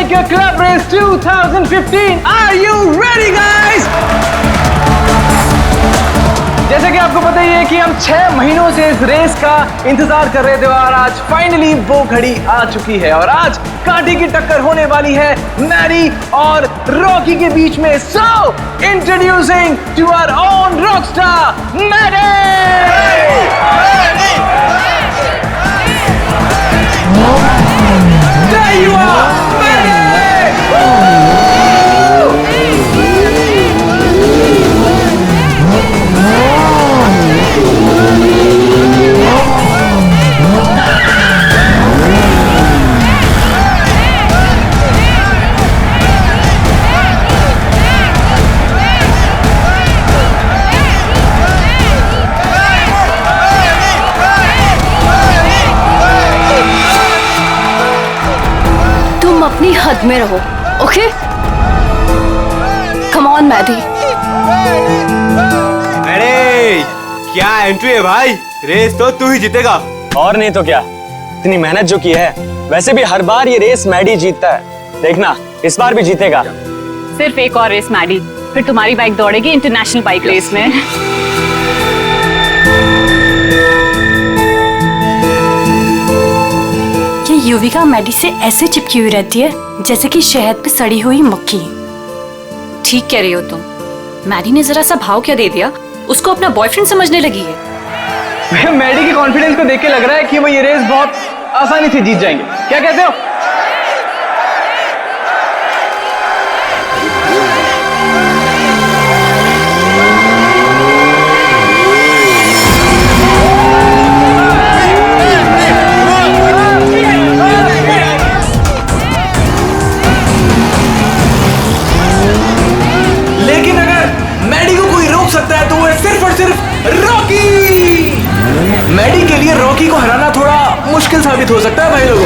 Biker Club Race 2015. Are you ready, guys? जैसे कि आपको पता ही है कि हम 6 महीनों से इस रेस का इंतजार कर रहे थे और आज फाइनली वो घड़ी आ चुकी है और आज कांटे की टक्कर होने वाली है मैडी और रॉकी के बीच में। So introducing to our own rockstar Maddy. There you are, Maddy. अपनी हद में रहो, ओके? Come on Maddie. अरे क्या एंट्री है भाई, रेस तो तू ही जीतेगा। और नहीं तो क्या, इतनी मेहनत जो की है, वैसे भी हर बार ये रेस मैडी जीतता है, देखना इस बार भी जीतेगा। सिर्फ एक और रेस मैडी, फिर तुम्हारी बाइक दौड़ेगी इंटरनेशनल बाइक रेस में। युविका मैडी से ऐसे चिपकी हुई रहती है जैसे कि शहद पे सड़ी हुई मक्खी। ठीक कह रही हो तुम। मैडी ने जरा सा भाव क्या दे दिया, उसको अपना बॉयफ्रेंड समझने लगी है। मैडी के कॉन्फिडेंस को देख के लग रहा है कि वो ये रेस बहुत आसानी से जीत जाएंगे। क्या कहते हो? मैडी के लिए रॉकी को हराना थोड़ा मुश्किल साबित हो सकता है भाई लोगों।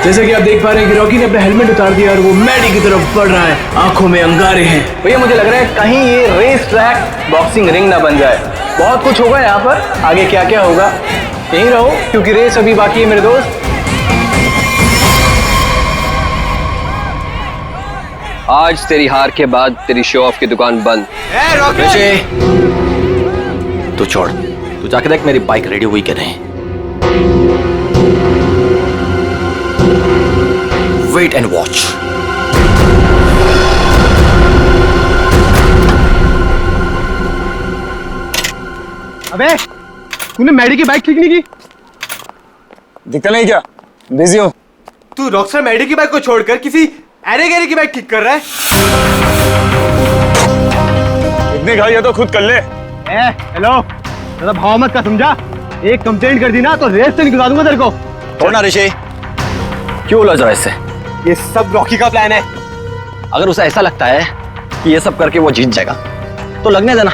जैसे कि आप देख पा रहे हैं कि रॉकी ने अपना हेलमेट उतार दिया और वो मैडी की तरफ बढ़ रहा है, आंखों में अंगारे हैं। भैया मुझे लग रहा है कहीं ये रेस ट्रैक बॉक्सिंग रिंग ना बन जाए। बहुत कुछ होगा यहाँ पर, आगे क्या क्या होगा यहीं रहो क्योंकि रेस अभी बाकी है मेरे दोस्त। आज तेरी हार के बाद तेरी शो ऑफ की दुकान बंद। तू छोड़, तू जाके देख मेरी बाइक रेडी हुई कि नहीं। Wait and watch. अबे तूने मैडी की बाइक ठीक नहीं की? दिखता नहीं क्या, बिजी हूँ। तू रॉकस्टार मैडी की बाइक को छोड़कर किसी अरे गैरी की बाइक ठीक कर रहा है। इतनी घाई है तो खुद कर ले। हेलो, ज़्यादा भाव मत का समझा। एक कंप्लेंट कर दी ना तो रेस से निकलवा दूंगा तेरे को। छोड़ना ऋषि, क्यों उलझ रहा है इससे? ये सब रॉकी का प्लान है। अगर उसे ऐसा लगता है कि ये सब करके वो जीत जाएगा तो लगने देना।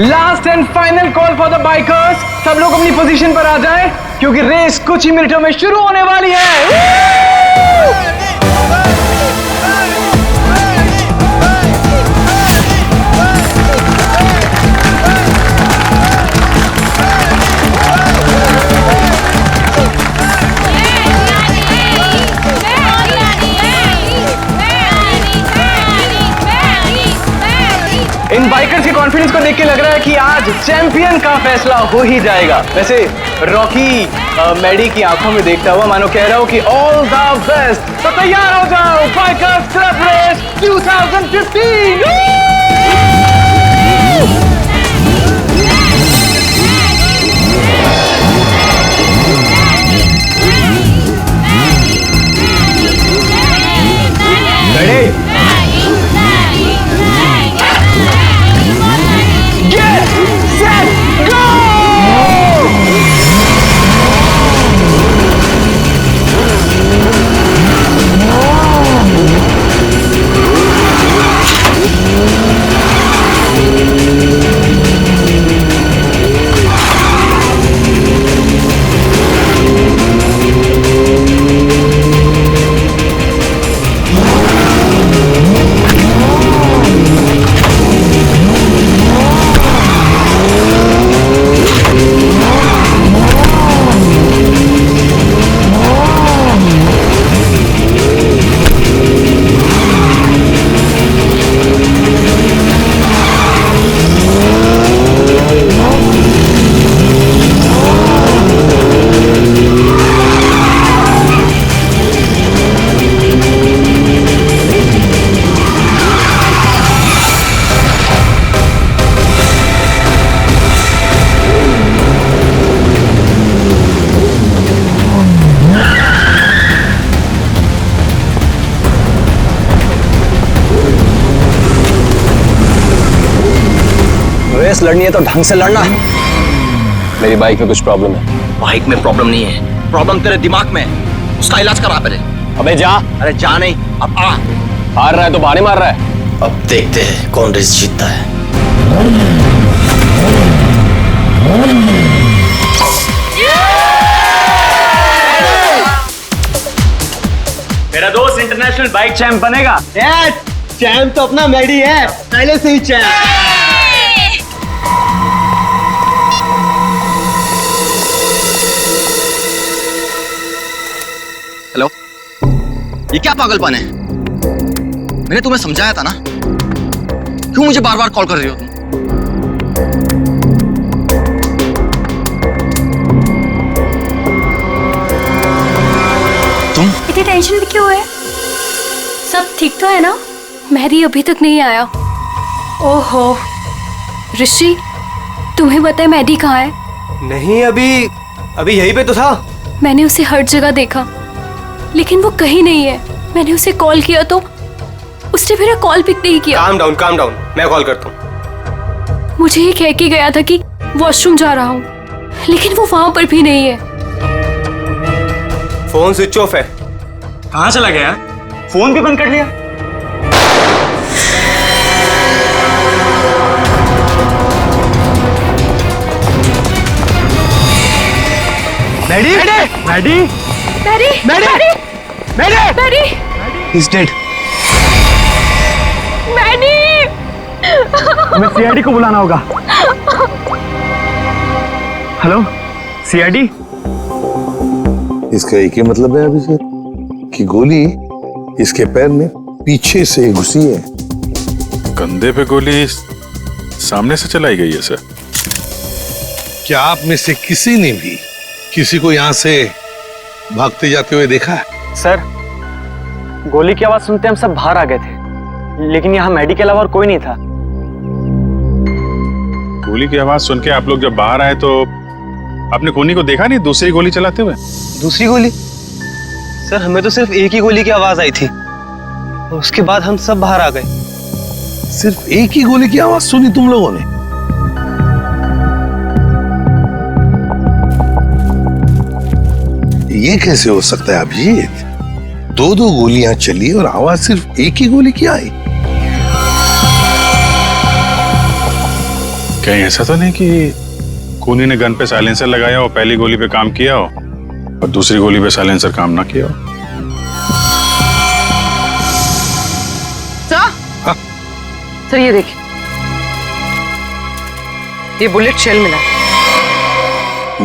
Last and final call for the bikers. सब लोग अपनी पोजीशन पर आ जाएं क्योंकि रेस कुछ ही मिनटों में शुरू होने वाली है। इन बाइकर्स के कॉन्फिडेंस को देख के लग रहा है कि आज चैंपियन का फैसला हो ही जाएगा। वैसे रॉकी मैडी की आंखों में देखता हुआ मानो कह रहा हूं कि ऑल द बेस्ट। तो तैयार हो जाओ, बाइकर्स क्लब रेस 2015। रेस लड़नी है तो ढंग से लड़ना। मेरी बाइक में कुछ प्रॉब्लम है। बाइक में प्रॉब्लम नहीं है, प्रॉब्लम तेरे दिमाग में है। उसका इलाज करा पहले। अबे जा। अरे जा नहीं, अब आ। हार रहा है तो बाहर मार रहा है। अब देखते हैं कौन रेस जीतता है। मेरा दोस्त इंटरनेशनल बाइक चैंप बनेगा। चैंप तो अपना मैडी है, पहले से ही चैंप। हेलो, ये क्या पागलपन है? मैंने तुम्हें समझाया था ना, क्यों मुझे बार बार कॉल कर रही हो तुम? इतनी टेंशन भी क्यों है? सब ठीक तो है ना? मेहदी अभी तक नहीं आया। ओहो ऋषि, तुम्हें पता है मेहदी कहाँ है? नहीं, अभी यहीं पे तो था। मैंने उसे हर जगह देखा लेकिन वो कहीं नहीं है। मैंने उसे कॉल किया तो उसने मेरा कॉल पिक नहीं किया। काम डाउन, मैं कॉल करता हूँ। मुझे ये कह के गया था कि वॉशरूम जा रहा हूँ, लेकिन वो वहां पर भी नहीं है। फोन स्विच ऑफ है। कहाँ चला गया? फोन भी बंद कर लिया। Maddie, He's dead. हमें सीआईडी को बुलाना होगा। Hello CID. इसका एक ही मतलब है अभिषेक कि गोली इसके पैर में पीछे से घुसी है। कंधे पे गोली सामने से चलाई गई है सर। क्या आप में से किसी ने भी किसी को यहाँ से भागते जाते हुए देखा है? सर, गोली की आवाज सुनते हम सब बाहर आ गए थे, लेकिन यहाँ मेडी के अलावा और कोई नहीं था। गोली की आवाज सुन के आप लोग जब बाहर आए तो आपने कोनी को देखा नहीं दूसरी गोली चलाते हुए? दूसरी गोली? सर, हमें तो सिर्फ एक ही गोली की आवाज आई थी और उसके बाद हम सब बाहर आ गए। सिर्फ एक ही गोली की आवाज सुनी तुम लोगों ने? ये कैसे हो सकता है अभिजीत? दो गोलियां चली और आवाज सिर्फ एक ही गोली की आई। कहीं ऐसा तो नहीं कि कोनी ने गन पे साइलेंसर लगाया और पहली गोली पे काम किया हो और दूसरी गोली पे साइलेंसर काम ना किया हो? सर ये देखिए, ये बुलेट शेल मिला।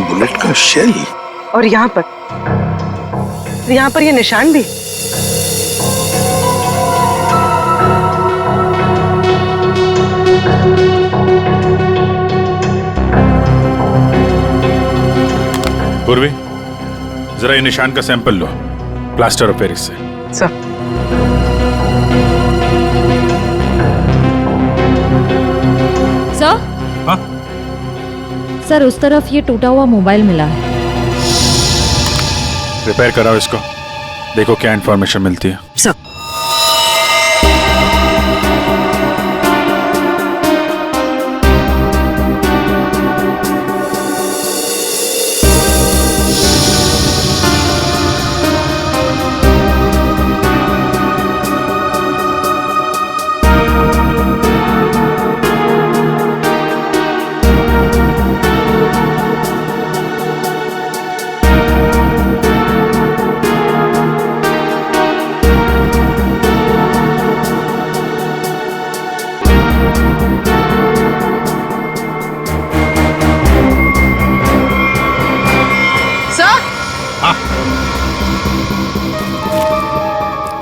बुलेट का शेल? और यहाँ पर ये निशान भी। पूर्वी, जरा ये निशान का sample low plaster of Paris से। सर, हाँ? सर उस तरफ ये टूटा हुआ मोबाइल मिला है। रिपेयर कराओ इसको, देखो क्या इंफॉर्मेशन मिलती है। सर।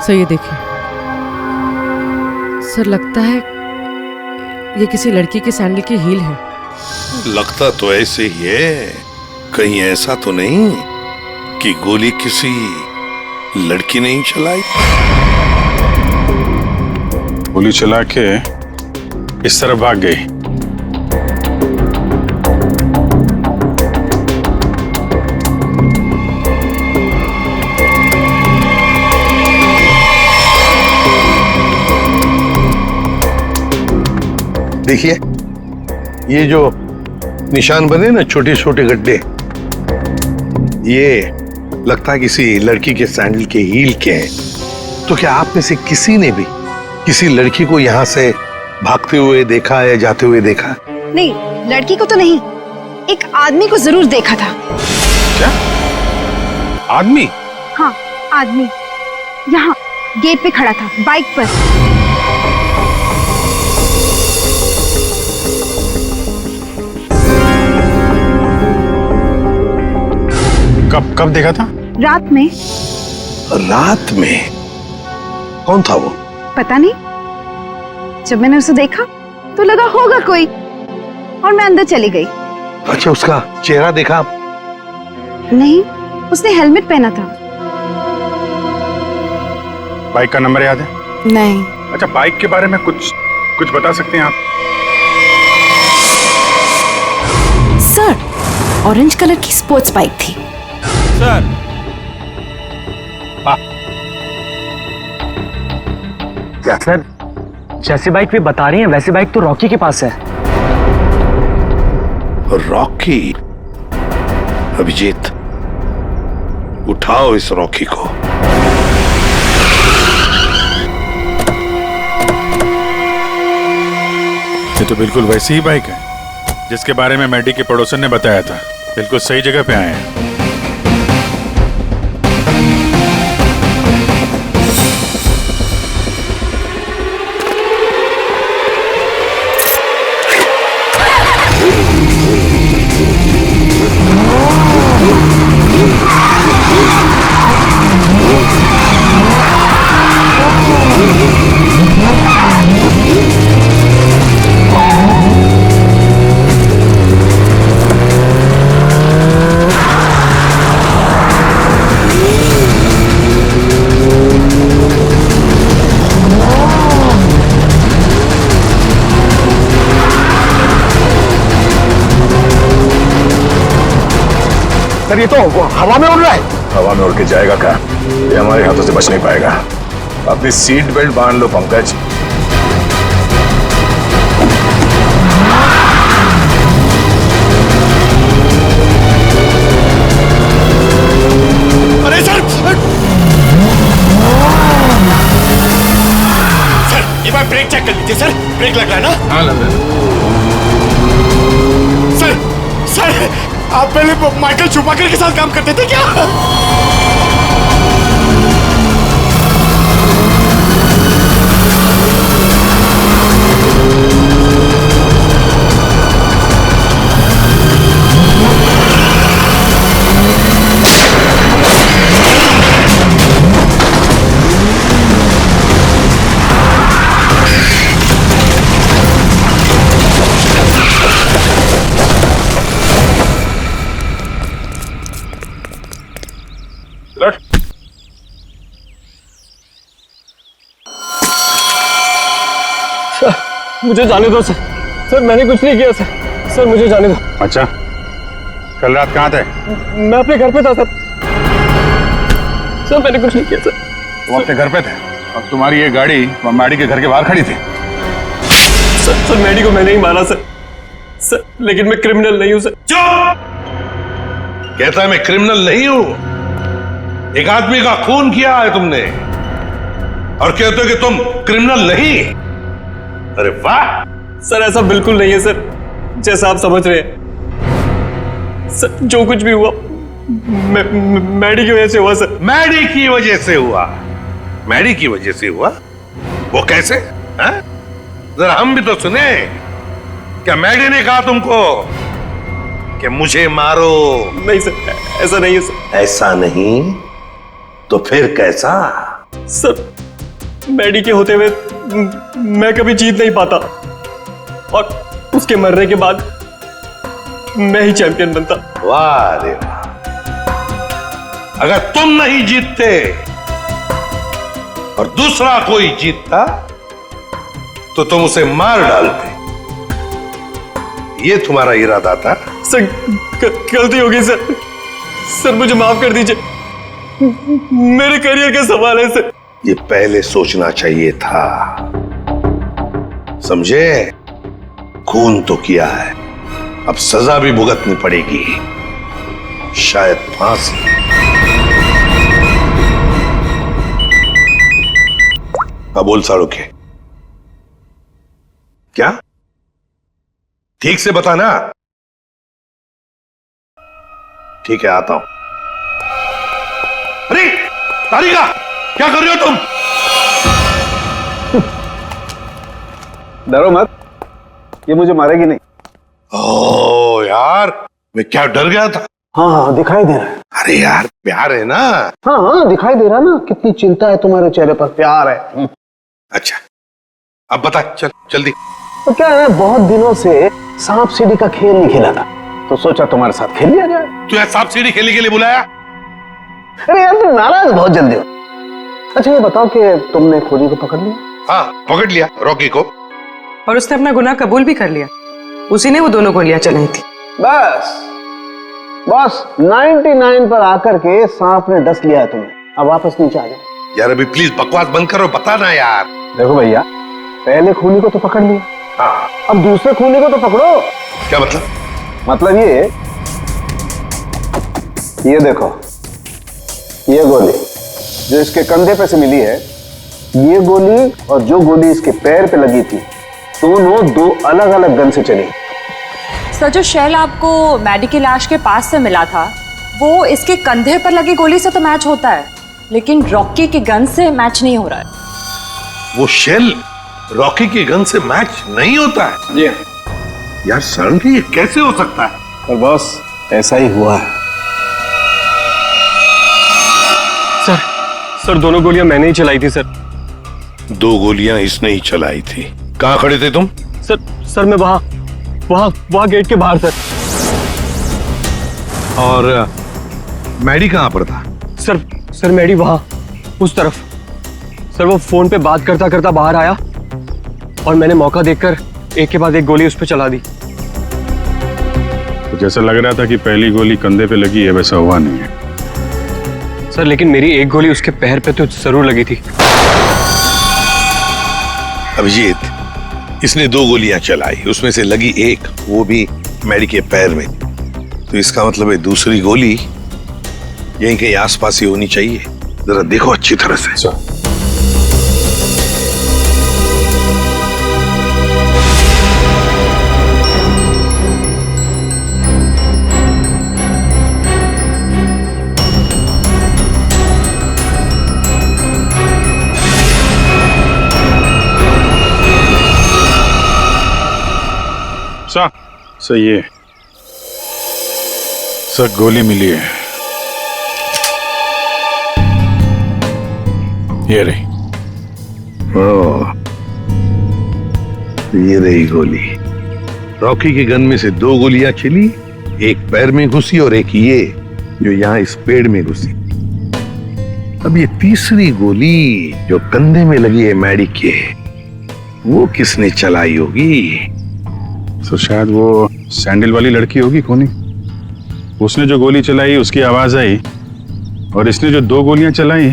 सर ये देखिए, सर लगता है ये किसी लड़की के सैंडल की हील है। लगता तो ऐसे ही है, कहीं ऐसा तो नहीं कि गोली किसी लड़की ने ही चलाई? गोली चला के इस तरफ भाग गई। देखिए, ये जो निशान बने ना, छोटे छोटे गड्ढे, ये लगता है किसी लड़की के सैंडल के हील के हैं। तो क्या आप में से किसी ने भी किसी लड़की को यहाँ से भागते हुए देखा है, जाते हुए देखा? नहीं, लड़की को तो नहीं, एक आदमी को जरूर देखा था। क्या आदमी? हाँ, आदमी यहाँ गेट पे खड़ा था, बाइक पर। कब देखा था? रात में। रात में? कौन था वो? पता नहीं, जब मैंने उसे देखा तो लगा होगा कोई, और मैं अंदर चली गई। अच्छा, उसका चेहरा देखा? नहीं, उसने हेलमेट पहना था। बाइक का नंबर याद है? नहीं। अच्छा, बाइक के बारे में कुछ बता सकते हैं आप? सर, ऑरेंज कलर की स्पोर्ट्स बाइक थी। सर, क्या सर, जैसी बाइक भी बता रही हैं वैसी बाइक तो रॉकी के पास है। रॉकी? अभिजीत, उठाओ इस रॉकी को। ये तो बिल्कुल वैसी ही बाइक है जिसके बारे में मैडी के पड़ोसन ने बताया था। बिल्कुल सही जगह पे आए हैं। सर, ये तो हवा में उड़ रहा है। हवा में उड़ के जाएगा कहाँ? ये हमारे हाथों से बच नहीं पाएगा। अपनी सीट बेल्ट बांध लो पंकज। अरे सर, एक बार ब्रेक चेक कर लीजिए सर, ब्रेक लग रहा है ना? हाँ, लग रहा है। सर, आप पहले माइकल शूमाकर के साथ काम करते थे क्या? मुझे जाने दो सर। सर, मैंने कुछ नहीं किया सर। सर, मुझे जाने दो। अच्छा, कल रात कहाँ थे? मैं अपने घर पे था सर। सर, मैंने कुछ नहीं किया सर। तुम अपने घर पे थे और तुम्हारी ये गाड़ी मैडी के घर के बाहर खड़ी थी। सर, मैडी को मैंने ही मारा सर। सर, लेकिन मैं क्रिमिनल नहीं हूँ सर। चुप! कहता है मैं क्रिमिनल नहीं हूं। एक आदमी का खून किया है तुमने और कहते हो कि तुम क्रिमिनल नहीं। अरे वाह! सर, ऐसा बिल्कुल नहीं है सर, जैसा आप समझ रहे हैं। सर, जो कुछ भी हुआ मैडी की वजह से हुआ सर। मैडी की वजह से हुआ? मैडी की वजह से हुआ? वो कैसे? जरा हम भी तो सुने। क्या मैडी ने कहा तुमको कि मुझे मारो? नहीं सर, ऐसा नहीं है सर। ऐसा नहीं तो फिर कैसा? सर, मैडी के होते हुए मैं कभी जीत नहीं पाता और उसके मरने के बाद मैं ही चैंपियन बनता। वाह रे वाह! अगर तुम नहीं जीतते और दूसरा कोई जीतता तो तुम उसे मार डालते। ये तुम्हारा इरादा था? सर, गलती हो गई सर। सर, मुझे माफ कर दीजिए। मेरे करियर का सवाल है सर। ये पहले सोचना चाहिए था, समझे? खून तो किया है, अब सजा भी भुगतनी पड़ेगी, शायद फांसी। बोल साड़ोके, क्या? ठीक से बताना। ठीक है, आता हूं। अरे तारिका, क्या कर रहे हो तुम? डरो मत, ये मुझे मारेगी नहीं। ओ यार, मैं क्या डर गया था। हाँ हाँ, दिखाई दे रहा है। अरे यार, प्यार है ना। हाँ हाँ, दिखाई दे रहा ना, कितनी चिंता है तुम्हारे चेहरे पर, प्यार है। अच्छा, अब बता, चल जल्दी। तो क्या है, बहुत दिनों से सांप सीढ़ी का खेल नहीं खेला था, तो सोचा तुम्हारे साथ खेल लिया जाए। तू यहाँ सांप सीढ़ी खेलने के लिए बुलाया? अरे यार, तुम नाराज बहुत जल्दी हो। अच्छा ये बताओ कि तुमने खोजी को पकड़ लिया? हाँ, पकड़ लिया रॉकी को। और उसने अपना गुनाह कबूल भी कर लिया। उसी ने वो दोनों गोलियां चलाई थी। बस 99 पर आकर के सांप ने डस लिया है तुम्हें। अब वापस नीचे आ जाओ। यार अभी प्लीज बकवास बंद करो, बता ना यार। देखो भैया, पहले खूनी को तो पकड़ लिया, हाँ, अब दूसरे खूनी को तो पकड़ो। क्या मतलब? मतलब ये देखो, ये गोली जो इसके कंधे पे से मिली है, ये गोली और जो गोली इसके पैर पे लगी थी, दोनों दो अलग अलग गन से चली। सर, जो शेल आपको मैडी की लाश के पास से मिला था, वो इसके कंधे पर लगी गोली से तो मैच होता है, लेकिन रॉकी की गन से मैच नहीं हो रहा है। वो शेल रॉकी की गन से मैच नहीं होता है? जी यार सर, ये कैसे हो सकता है? पर बॉस, ऐसा ही हुआ है। सर दोनों गोलियां मैंने ही चलाई थी सर। 2 गोलियां इसने ही चलाई थी। कहां खड़े थे तुम? सर मैं वहां गेट के बाहर सर। और मैडी कहां पर था? सर मैडी वहां उस तरफ। सर वो फोन पे बात करता करता बाहर आया और मैंने मौका देखकर एक के बाद एक गोली उस पर चला दी। तो जैसा लग रहा था कि पहली गोली कंधे पे लगी है, वैसा हुआ नहीं है सर, लेकिन मेरी एक गोली उसके पैर पे तो जरूर लगी थी। अभिजीत, इसने 2 गोलियां चलाई, उसमें से लगी एक, वो भी मैडी के पैर में। तो इसका मतलब है दूसरी गोली यहीं कहीं आसपास ही होनी चाहिए। जरा देखो अच्छी तरह से। सही है सर, गोली मिली है। ये रही। ओह, ये रही गोली। रॉकी के गन में से 2 गोलियां चली, एक पैर में घुसी और एक ये जो यहां इस पेड़ में घुसी। अब ये तीसरी गोली जो कंधे में लगी है मैडी के, वो किसने चलाई होगी? तो शायद वो सैंडल वाली लड़की होगी खूनी। उसने जो गोली चलाई उसकी आवाज आई, और इसने जो 2 गोलियां चलाई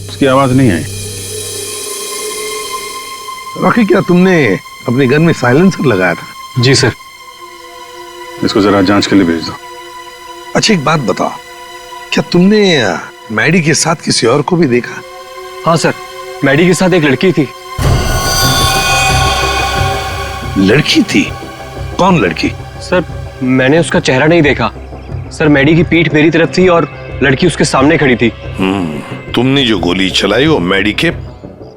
उसकी आवाज नहीं आई। रॉकी, क्या तुमने अपने गन में साइलेंसर लगाया था? जी सर। इसको जरा जांच के लिए भेज दो। अच्छा एक बात बताओ, क्या तुमने मैडी के साथ किसी और को भी देखा? हाँ सर, मैडी के साथ एक लड़की थी। लड़की थी? कौन लड़की? सर मैंने उसका चेहरा नहीं देखा। सर मैडी की पीठ मेरी तरफ थी और लड़की उसके सामने खड़ी थी। तुमने जो गोली चलाई वो मैडी के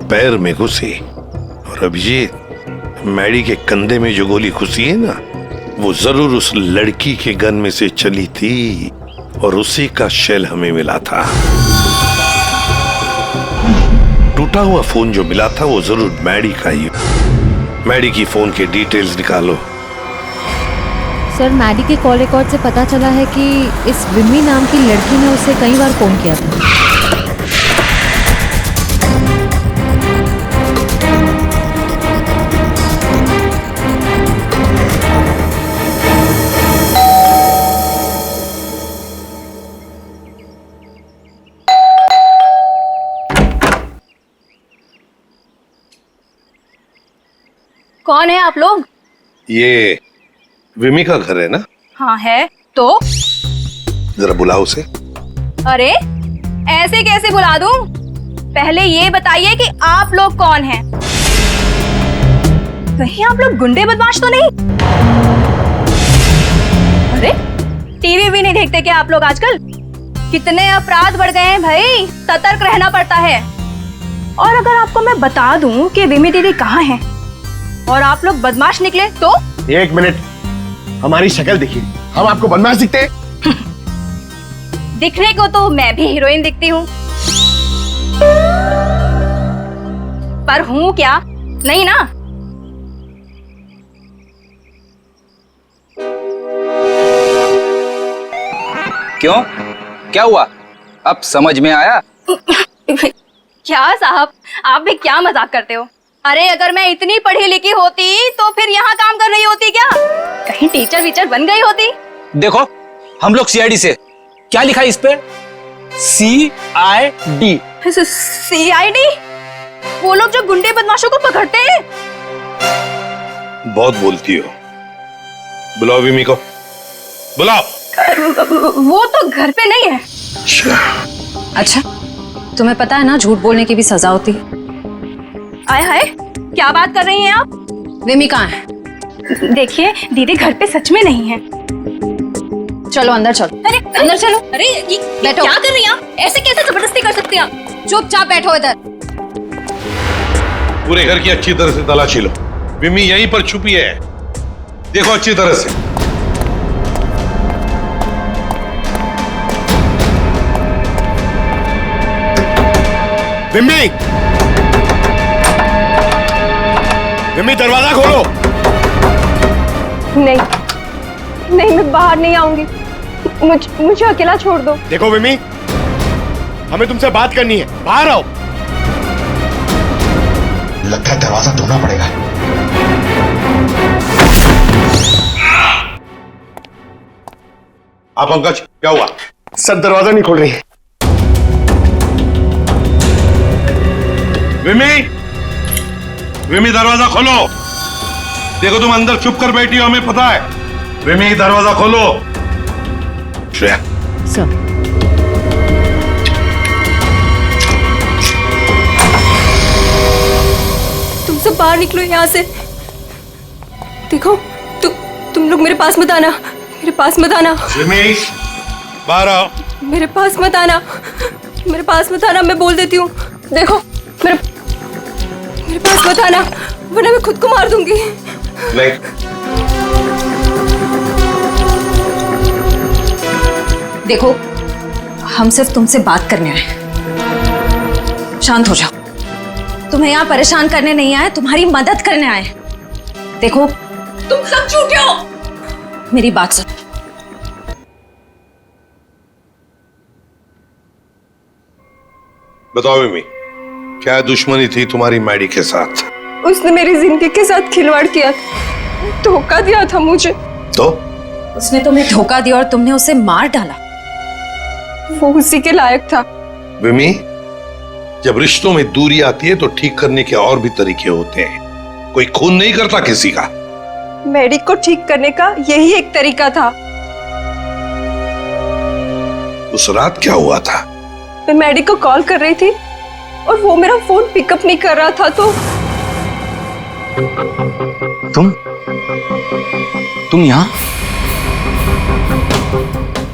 पैर में घुसी, और अब ये मैडी के कंधे में जो गोली घुसी है ना, वो जरूर उस लड़की के गन में से चली थी, और उसी का शेल हमें मिला था। टूटा हुआ फोन जो मिला था वो जरूर मैडी का ही। मैडी की फोन के डिटेल्स निकालो। सर, मैडी के कॉल रिकॉर्ड से पता चला है कि इस विमी नाम की लड़की ने उसे कई बार फोन किया था। कौन है आप लोग? ये विमी का घर है ना? हाँ है। तो जरा बुलाओ उसे। अरे ऐसे कैसे बुला दूं? पहले ये बताइए कि आप लोग कौन हैं? कहीं आप लोग गुंडे बदमाश तो नहीं? अरे टीवी भी नहीं देखते क्या आप लोग आजकल? कितने अपराध बढ़ गए हैं भाई, सतर्क रहना पड़ता है। और अगर आपको मैं बता दूं कि विमी दीदी कहाँ हैं और आप लोग बदमाश निकले तो? एक मिनट, हमारी शक्ल देखिए, हम आपको बदमाश दिखते हैं? दिखने को तो मैं भी हीरोइन दिखती हूँ, पर हूँ क्या? नहीं ना। क्यों, क्या हुआ? अब समझ में आया? क्या साहब, आप भी क्या मजाक करते हो? अरे अगर मैं इतनी पढ़ी लिखी होती तो फिर यहाँ काम कर रही होती क्या? कहीं टीचर वीचर बन गई होती। देखो हम लोग सीआईडी से, क्या लिखा है इस पे? CID। CID? वो लोग जो गुंडे बदमाशों को पकड़ते हैं। बहुत बोलती हो। बुलाओ विमी को, बुलाओ। वो तो घर पे नहीं है। अच्छा, तुम्हें पता है ना झूठ बोलने की भी सजा होती है। आय हाय, क्या बात कर रही हैं आप? विमी कहाँ है? देखिए दीदी घर पे सच में नहीं है। चलो अंदर चलो। अरे अंदर चलो। अरे ये बैठो। क्या कर रही हैं आप? ऐसे कैसे जबरदस्ती कर सकती हैं आप? चुपचाप बैठो इधर। पूरे घर की अच्छी तरह से तलाशी लो। विमी यहीं पर छुपी है, देखो अच्छी तरह से। विमी, विमी दरवाजा खोलो। नहीं नहीं, मैं बाहर नहीं आऊंगी। मुझे अकेला छोड़ दो। देखो विमी, हमें तुमसे बात करनी है, बाहर आओ। लगता है दरवाजा तोड़ना पड़ेगा। आप पंकज, क्या हुआ? सर दरवाजा नहीं खोल रही। विमी, विमी दरवाजा खोलो। देखो तुम अंदर चुप कर बैठी हो, हमें पता है। विमी दरवाजा खोलो। श्रेया। सर। तुम सब बाहर निकलो यहाँ से। देखो तुम लोग मेरे पास मत आना, मेरे पास मत आना। विमी बाहर आओ। मेरे पास मत आना, मेरे पास मत आना, मैं बोल देती हूँ। देखो मेरे पास मत आना, वरना मैं खुद को मार दूंगी। नहीं। देखो हम सिर्फ तुमसे बात करने आए, शांत हो जाओ। तुम्हें यहाँ परेशान करने नहीं आए, तुम्हारी मदद करने आए। देखो तुम सब झूठे हो। मेरी बात सुन। बताओ विमी, क्या दुश्मनी थी तुम्हारी मैडी के साथ? उसने मेरी जिंदगी के साथ खिलवाड़ किया, धोखा दिया था मुझे। तो उसने तुम्हें धोखा दिया और तुमने उसे मार डाला। वो उसी के लायक था। विमी, जब रिश्तों में दूरी आती है तो ठीक करने के और भी तरीके होते हैं। कोई खून नहीं करता किसी का। मैडी को ठीक करने का यही एक तरीका था। उस रात क्या हुआ था? मैं मैडी को कॉल कर रही थी और वो मेरा फोन पिकअप नहीं कर रहा था, तो तुम यहाँ?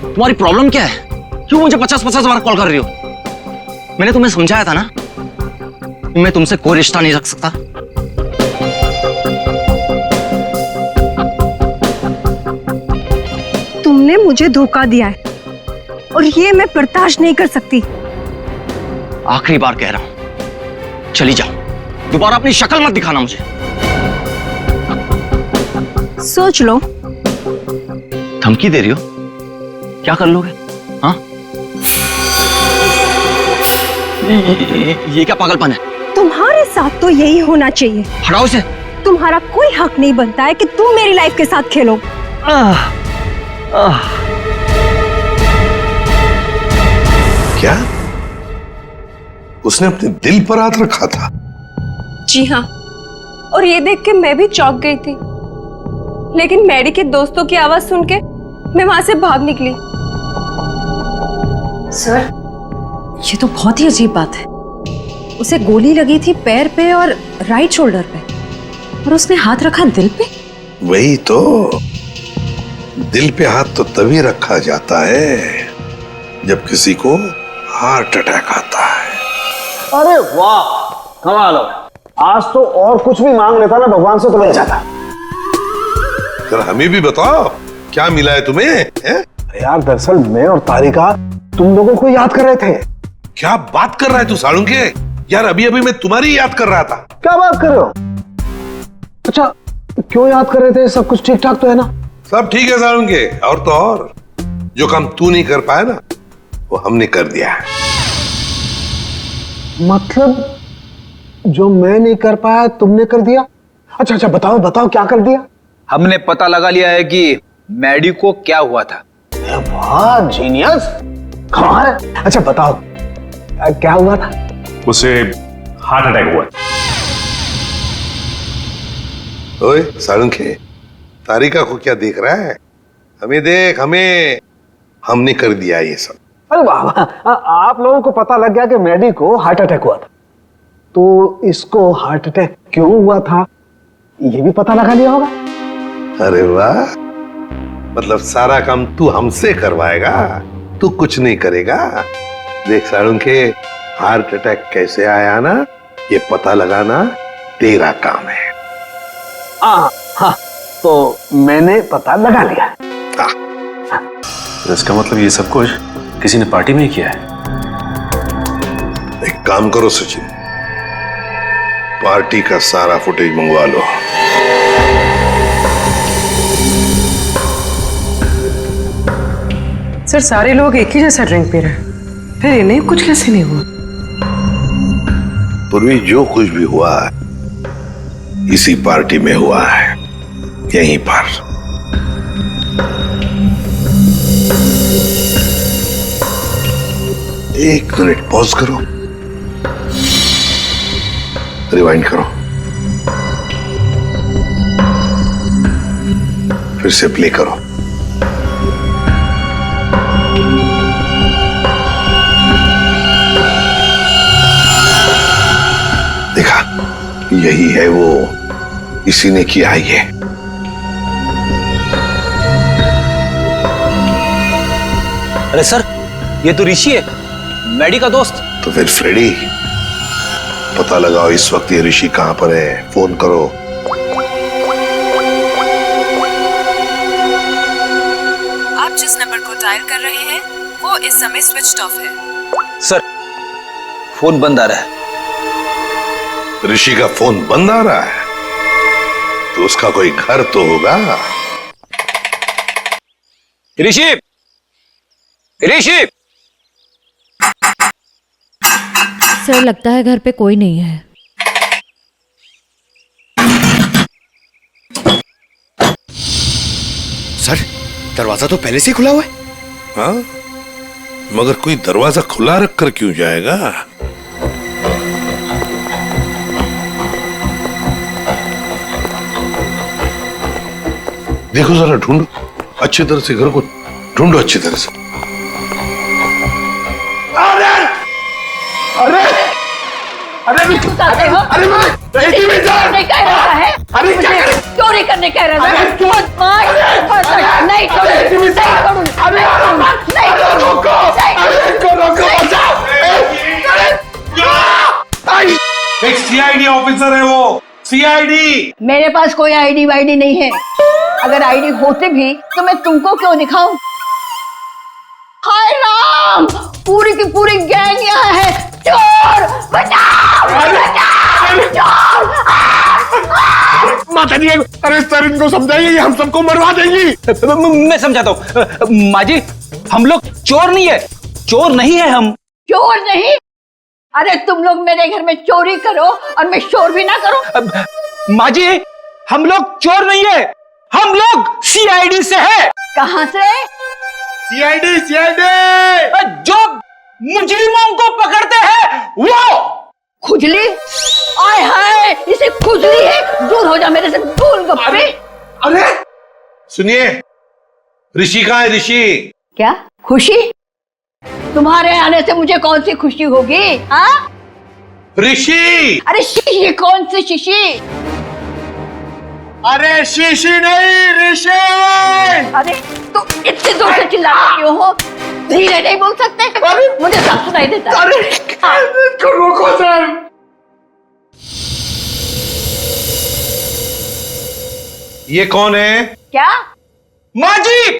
तुम्हारी प्रॉब्लम क्या है? क्यों मुझे 50-50 बार कॉल कर रही हो? मैंने तुम्हें समझाया था ना, मैं तुमसे कोई रिश्ता नहीं रख सकता। तुमने मुझे धोखा दिया है और ये मैं बर्दाश्त नहीं कर सकती। आखिरी बार कह रहा हूं, चली जाओ, दोबारा अपनी शक्ल मत दिखाना मुझे। सोच लो। धमकी दे रही हो? क्या कर लोगे? हाँ? ये क्या पागलपन है? तुम्हारे साथ तो यही होना चाहिए। हटाओ इसे। तुम्हारा कोई हक नहीं बनता है कि तुम मेरी लाइफ के साथ खेलो। क्या उसने अपने दिल पर हाथ रखा था? जी हाँ, और ये देख के मैं भी चौंक गई थी। लेकिन मैडी के दोस्तों की आवाज सुन के मैं वहां से भाग निकली। सर, ये तो बहुत ही अजीब बात है। उसे गोली लगी थी पैर पे और राइट शोल्डर पे, और उसने हाथ रखा दिल पे। वही तो, दिल पे हाथ तो तभी रखा जाता है जब किसी को हार्ट अटैक आता है। अरे वाह, कमाल हो। आज तो और कुछ भी मांग लेता ना भगवान से तो मिल जाता। जरा हमें भी बताओ क्या मिला है तुम्हें? है? यार दरअसल मैं और तारिका तुम लोगों को याद कर रहे थे। क्या बात कर रहा है तू सालुंके? यार अभी अभी मैं तुम्हारी याद कर रहा था। क्या बात कर रहे हो? अच्छा, क्यों याद कर रहे थे? सब कुछ ठीक ठाक तो है ना? सब ठीक है सालुंके, और तो और जो काम तू नहीं कर पाया ना वो हमने कर दिया है। मतलब जो मैं नहीं कर पाया तुमने कर दिया? अच्छा अच्छा, बताओ बताओ क्या कर दिया? हमने पता लगा लिया है कि मैडी को क्या हुआ था। वाह जीनियस, कमाल है। अच्छा बताओ क्या हुआ था? उसे हार्ट अटैक हुआ। ओए सालुंके, तारिका को क्या देख रहा है? हमें देख, हमें, हमने कर दिया ये सब। अरे वाह वाह, आप लोगों को पता लग गया कि मैडी को हार्ट अटैक हुआ था, तो इसको हार्ट अटैक क्यों हुआ था ये भी पता लगा लिया होगा। अरे वाह, मतलब सारा काम तू हमसे करवाएगा, तू कुछ नहीं करेगा। देख सालुंके, हार्ट अटैक कैसे आया ना ये पता लगाना तेरा काम है। हाँ, तो मैंने पता लगा लिया। तो इसका मतलब ये सब कुछ किसी ने पार्टी में ही किया है। एक काम करो सचिन, पार्टी का सारा फुटेज मंगवा लो। सर, सारे लोग एक ही जैसा ड्रिंक पी रहे हैं, फिर इन्हें कुछ कैसे नहीं हुआ? पूर्वी, जो कुछ भी हुआ है इसी पार्टी में हुआ है, यहीं पर। एक मिनट पॉज करो, रिवाइंड करो, फिर से प्ले करो। देखा, यही है वो, इसी ने किया ये। अरे सर, ये तो ऋषि है, मैडी का दोस्त। तो फिर फ्रेडी, पता लगाओ इस वक्त ये ऋषि कहां पर है, फोन करो। आप जिस नंबर को डायल कर रहे हैं वो इस समय स्विच्ड ऑफ है। सर, फोन बंद आ रहा है। ऋषि का फोन बंद आ रहा है तो उसका कोई घर तो होगा। ऋषि, ऋषि! सर, लगता है घर पे कोई नहीं है। सर, दरवाजा तो पहले से ही खुला हुआ है। हाँ, मगर कोई दरवाजा खुला रखकर क्यों जाएगा? देखो जरा, ढूंढो अच्छी तरह से, घर को ढूंढो अच्छी तरह से। अरे अरे अरे चोरी करने कह रहा है। एक सीआईडी ऑफिसर है वो, सीआईडी। मेरे पास कोई आईडी वाईडी नहीं है। अगर आईडी होते भी तो मैं तुमको क्यों दिखाऊं? हाय राम, पूरी की पूरी गैंग यहाँ है। चोर बचाओ, बचाओ, चोर! माता जी, अरे सर इनको समझाइए, हम सबको मरवा देंगी। मैं समझाता हूँ माँ जी, हम लोग चोर नहीं है, चोर नहीं है हम। चोर नहीं? अरे तुम लोग मेरे घर में चोरी करो और मैं शोर भी ना करूं। माँ जी, हम लोग चोर नहीं है, हम लोग सीआईडी से है। कहाँ से? सीआईडी, सीआईडी जो मुजरिमों को पकड़ते हैं वो। खुजली? आय हाय, इसे खुजली है। दूर हो जा मेरे से, गोलगप्पे। अरे सुनिए, ऋषि कहाँ है? ऋषि क्या खुशी? तुम्हारे आने से मुझे कौन सी खुशी होगी? हाँ? ऋषि! अरे शीशी कौन सी शीशी? अरे शीशी नहीं, ऋषि! अरे तुम इतने जोर से चिल्लाते क्यों हो? धीरे नहीं बोल सकते? मुझे सब सुनाई देता है। अरे रोको सर। ये कौन है? क्या? माँ जी,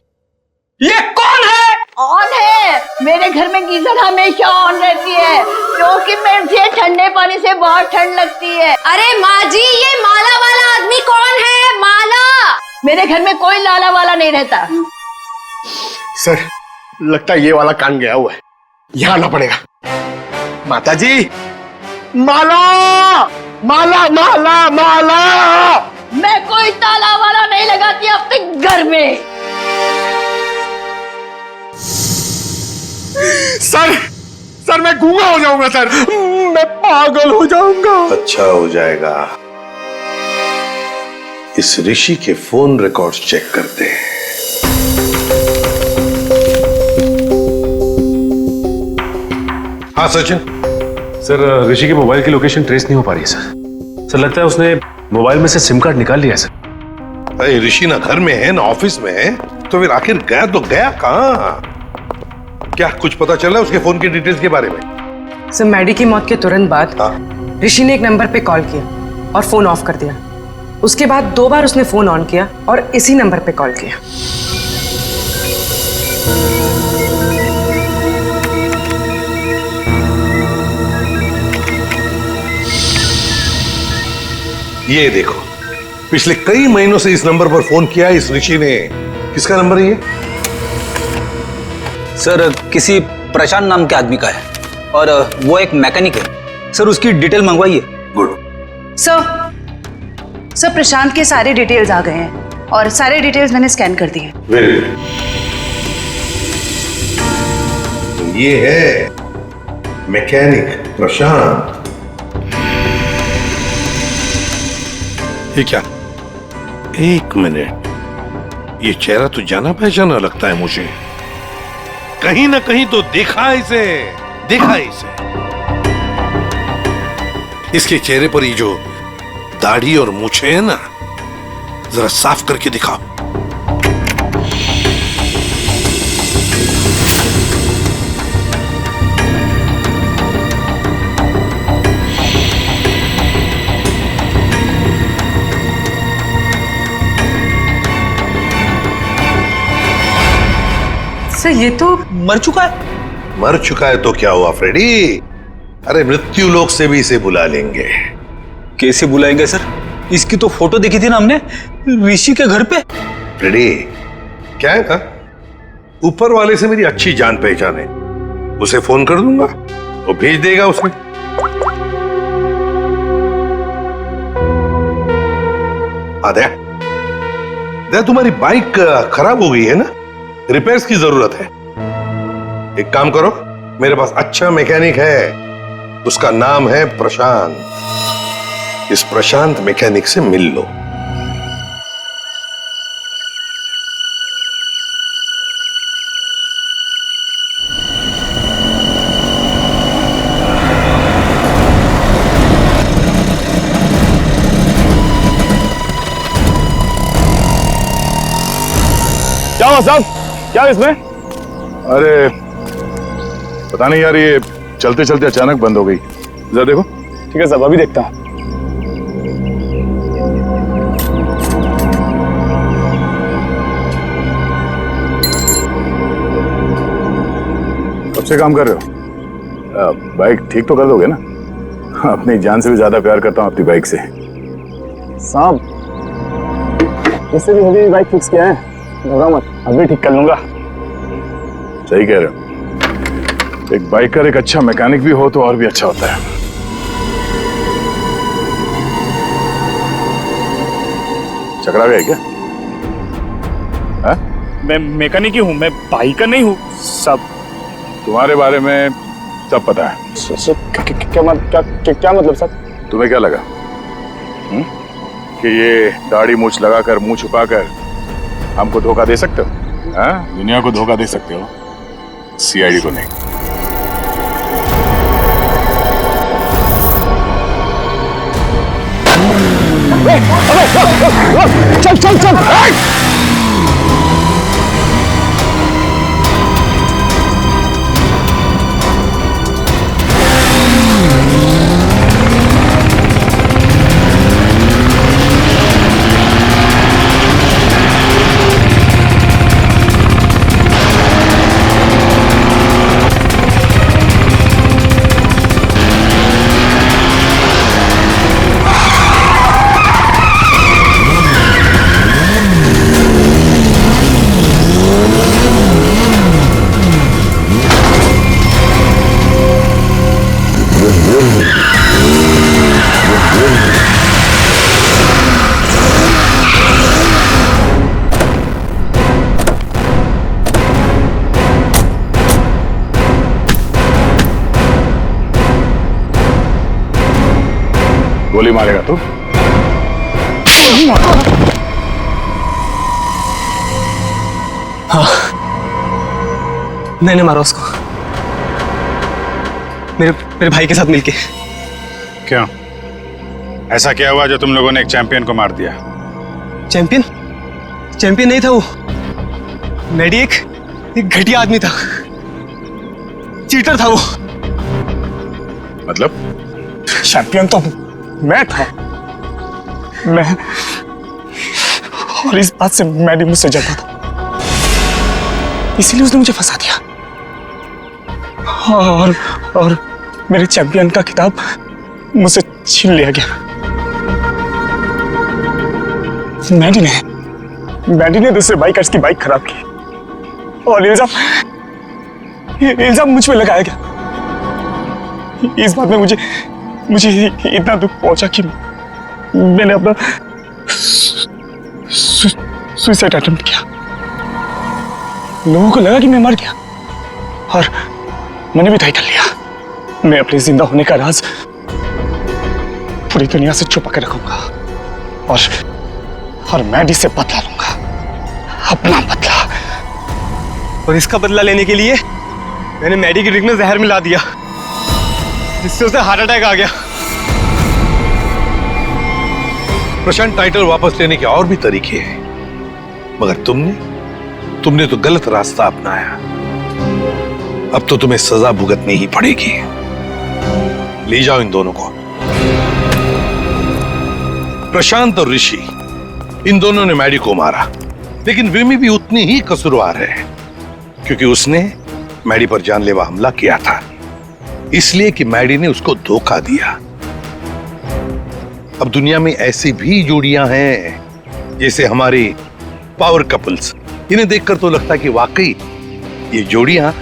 ये कौन है? ऑन है। मेरे घर में गीजर हमेशा ऑन रहती है क्योंकि मुझे ठंडे पानी से बहुत ठंड लगती है। अरे माँ जी, ये माला वाला आदमी कौन है? माला? मेरे घर में कोई लाला वाला नहीं रहता। सर, लगता है ये वाला कान गया हुआ है, यहाँ आना पड़ेगा। माता जी, माला माला माला माला। मैं कोई ताला वाला नहीं लगाती अपने घर में। सर मैं गूंगा हो जाऊंगा सर, मैं पागल हो जाऊंगा। अच्छा हो जाएगा। इस ऋषि के फोन रिकॉर्ड्स चेक करते हैं। हाँ सचिन। सर, ऋषि के मोबाइल की लोकेशन ट्रेस नहीं हो पा रही है सर। लगता है उसने मोबाइल में से सिम कार्ड निकाल लिया है सर। अरे ऋषि ना घर में है ना ऑफिस में है, तो फिर आखिर गया तो गया कहाँ? क्या कुछ पता चला उसके फोन की डिटेल्स के बारे में? सर, मैडी की मौत के तुरंत बाद ऋषि ने एक नंबर पे कॉल किया और फोन ऑफ कर दिया। उसके बाद 2 बार उसने फोन ऑन किया और इसी नंबर पे कॉल किया। ये देखो, पिछले कई महीनों से इस नंबर पर फोन किया इस ऋषि ने। किसका नंबर है ये? सर, किसी प्रशांत नाम के आदमी का है और वो एक मैकेनिक है। सर, उसकी डिटेल मंगवाइए। गुड। सर, प्रशांत के सारे डिटेल्स आ गए हैं और सारे डिटेल्स मैंने स्कैन कर दिए। Very good. ये है मैकेनिक प्रशांत। ये क्या? एक मिनट, ये चेहरा तो जाना पहचाना लगता है मुझे। कहीं ना कहीं तो देखा इसे। इसके चेहरे पर ये जो दाढ़ी और मूछें है ना, जरा साफ करके दिखाओ। सर, ये तो मर चुका है। मर चुका है तो क्या हुआ फ्रेडी? अरे मृत्यु लोक से भी इसे बुला लेंगे। कैसे बुलाएंगे सर? इसकी तो फोटो देखी थी ना हमने ऋषि के घर पे। फ्रेडी, क्या है ना, ऊपर वाले से मेरी अच्छी जान पहचान है। उसे फोन कर दूंगा, वो भेज देगा उसमें। आद्या, तुम्हारी बाइक खराब हो गई है ना, रिपेयर्स की जरूरत है। एक काम करो, मेरे पास अच्छा मैकेनिक है, उसका नाम है प्रशांत। इस प्रशांत मैकेनिक से मिल लो। क्या हुआ साहब? क्या इसमें? अरे पता नहीं यार, ये चलते चलते अचानक बंद हो गई। जरा देखो। ठीक है साहब, अभी देखता हूं। कब से काम कर रहे हो? बाइक ठीक तो कर दोगे ना? अपनी जान से भी ज्यादा प्यार करता हूं अपनी बाइक से। साहब, इससे भी हेवी बाइक फिक्स किया है, घबरा मत, अभी ठीक कर लूंगा। सही कह रहे हो। एक बाइकर एक अच्छा मैकेनिक भी हो तो और भी अच्छा होता है। चकरा गए क्या? मैं मैकेनिक ही हूँ, मैं बाइकर नहीं हूँ। सब तुम्हारे बारे में सब पता है। क्या मतलब सर? तुम्हें क्या लगा कि ये दाढ़ी मूछ लगाकर मुंह छुपाकर हमको धोखा दे सकते हो? हाँ, दुनिया को धोखा दे सकते हो, सीआईडी को नहीं। चल चल चल। गोली मारेगा तू? हाँ, मैंने मारा उसको, मेरे भाई के साथ मिलके। क्यों? ऐसा क्या हुआ जो तुम लोगों ने एक चैंपियन को मार दिया? चैंपियन? चैंपियन नहीं था वो, मैडी एक घटिया आदमी था, चीटर था वो। मतलब? चैंपियन तो मैं था, मैं, और इस बात से मैडी मुझसे जलता था, इसीलिए उसने मुझे फंसा दिया और मेरे चैंपियन का खिताब मुझसे छीन लिया गया। मैडी ने दूसरे बाइकर्स की बाइक खराब की और इल्जाम मुझ पे लगाया गया। इस बात में मुझे इतना दुख पहुंचा कि मैंने अपना सुसाइड अटेम्प्ट किया। लोगों को लगा कि मैं मर गया और मैंने भी तय कर लिया, मैं अपने जिंदा होने का राज पूरी दुनिया से छुपा कर रखूंगा और मैं इससे बदला लूंगा, अपना बदला। और इसका बदला लेने के लिए मैंने मैडी की ड्रिंक में जहर मिला दिया, जिससे उसे हार्ट अटैक आ गया। प्रशांत, टाइटल वापस लेने के और भी तरीके हैं, मगर तुमने तो गलत रास्ता अपनाया। अब तो तुम्हें सजा भुगतनी ही पड़ेगी। ले जाओ इन दोनों को। प्रशांत और ऋषि, इन दोनों ने मैडी को मारा, लेकिन विमी भी उतनी ही कसूरवार है, क्योंकि उसने मैडी पर जानलेवा हमला किया था, इसलिए कि मैडी ने उसको धोखा दिया। अब दुनिया में ऐसी भी जोड़ियां हैं, जैसे हमारी पावर कपल्स, इन्हें देखकर तो लगता है कि वाकई ये जोड़ियां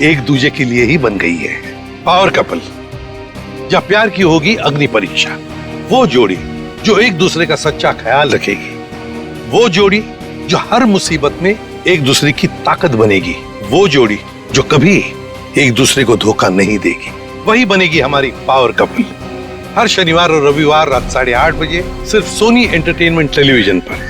एक दूसरे के लिए ही बन गई है। पावर कपल, जब प्यार की होगी अग्नि परीक्षा, वो जोड़ी जो एक दूसरे का सच्चा ख्याल रखेगी, वो जोड़ी जो हर मुसीबत में एक दूसरे की ताकत बनेगी, वो जोड़ी जो कभी एक दूसरे को धोखा नहीं देगी, वही बनेगी हमारी पावर कपल। हर शनिवार और रविवार रात 8:30 बजे सिर्फ सोनी एंटरटेनमेंट टेलीविजन पर।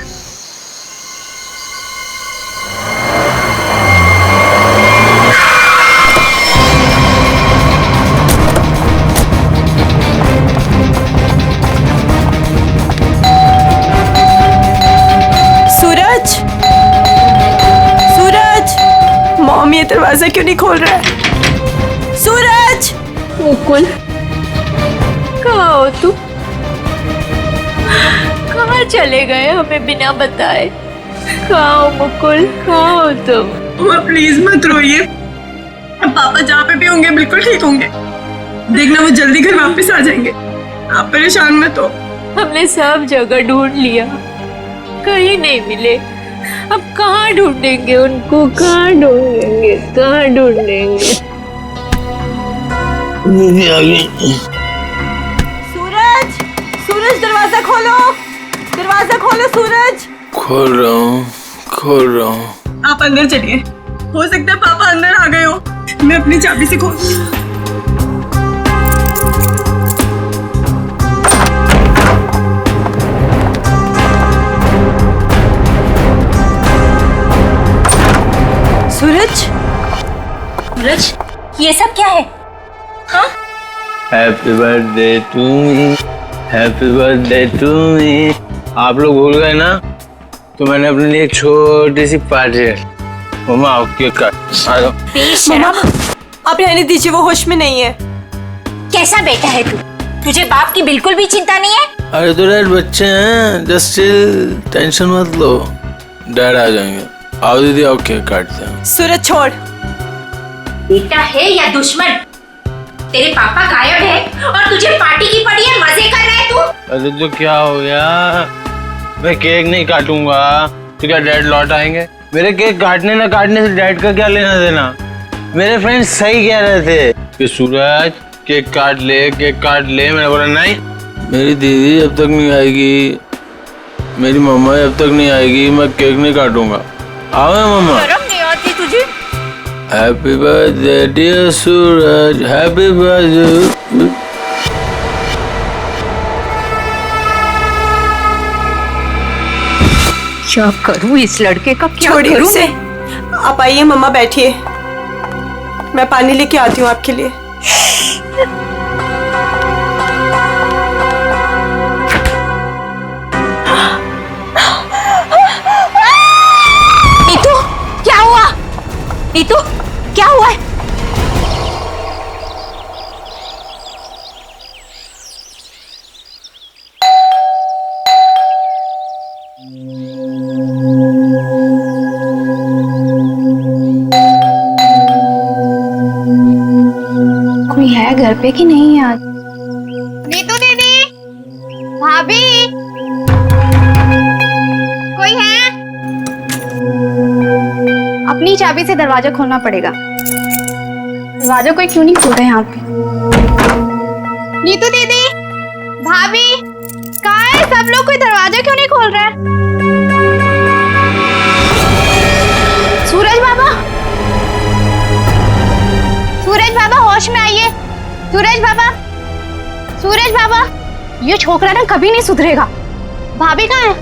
मॉम ये दरवाजा क्यों नहीं खोल रहा है? सूरज! मुकुल, कहाँ हो तुम? कहाँ चले गए हमें बिना बताए? कहाँ हो मुकुल, कहाँ हो तुम? माँ प्लीज मत रोइए, अब पापा जहाँ पे भी होंगे बिल्कुल ठीक होंगे। देखना वो जल्दी घर वापस आ जाएंगे, आप परेशान मत हो। हमने सब जगह ढूंढ लिया, कहीं नहीं मिले। अब कहाँ ढूंढेंगे उनको, कहाँ ढूंढेंगे, कहाँ ढूंढेंगे? सूरज! सूरज दरवाजा खोलो, दरवाजा खोलो सूरज! खोल रहा हूँ। आप अंदर चलिए, हो सकता है पापा अंदर आ गए हो, मैं अपनी चाबी से खोल। सूरज, सूरज, ये सब क्या है? हाँ? Happy birthday to me, happy birthday to me. आप लोग भूल गए ना, तो मैंने अपने लिए एक छोटी सी पार्टी है। मम्मा आओ केक काट। आ जाओ। मम्मा, आप रहने दीजिए, वो होश में नहीं है। कैसा बेटा है तू? तुझे बाप की बिल्कुल भी चिंता नहीं है? अरे तो डैड बच्चे हैं, जस्ट चिल, टेंशन मत लो, डैड आ जाएंगे। आओ दीदी आओ केक काटते हैं। सूरज छोड़। बेटा है या दुश्मन? तेरे पापा गायब है और तुझे पार्टी की पड़ी है, मजे कर रहा है तू? अरे तो क्या हो गया, मैं केक नहीं काटूंगा तो क्या डैड लौट आएंगे? मेरे केक काटने ना काटने से डैड का क्या लेना देना? मेरे फ्रेंड्स सही कह रहे थे कि सूरज केक काट ले, केक काट ले। मैंने बोला नहीं, मेरी दीदी जब तक नहीं आएगी, मेरी मम्मा जब तक नहीं आएगी, मैं केक नहीं काटूंगा। आओ मम्मा। शर्म नहीं आती तुझे? हैप्पी बर्थडे डियर सूरज, हैप्पी बर्थडे। क्या करूं इस लड़के का, क्या छोड़िए करूं उसे। आप आइए मम्मा, बैठिए, मैं पानी लेके आती हूँ आपके लिए। नीतू, क्या हुआ? नीतू, क्या हुआ है? कोई है घर पे कि नहीं आज? नीतू दीदी, भाभी, कोई है? अपनी चाबी से दरवाजा खोलना पड़ेगा। दरवाजा कोई क्यों नहीं खोल रहा है यहाँ पे? नीतू दीदी, भाभी, कहाँ है सब लोग? कोई दरवाजा क्यों नहीं खोल रहा है? सूरज बाबा, सूरज बाबा होश में आइए। सूरज बाबा, सूरज बाबा, ये छोकरा ना कभी नहीं सुधरेगा। भाभी कहाँ है?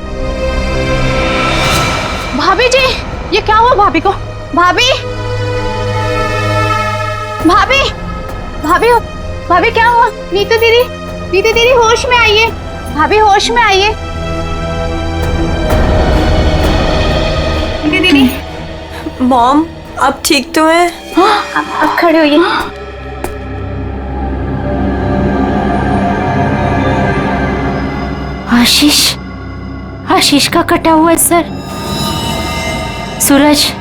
भाभी जी, ये क्या हुआ भाभी को? भाभी, भाभी, भाभी, भाभी क्या हुआ? नीतू दीदी, नीतू दीदी होश में आइए। भाभी होश में आइए। नीतू दीदी, मॉम, आप ठीक तो हैं? हाँ, अब खड़े होइए। आशीष, आशीष का कटा हुआ है सर। सूरज,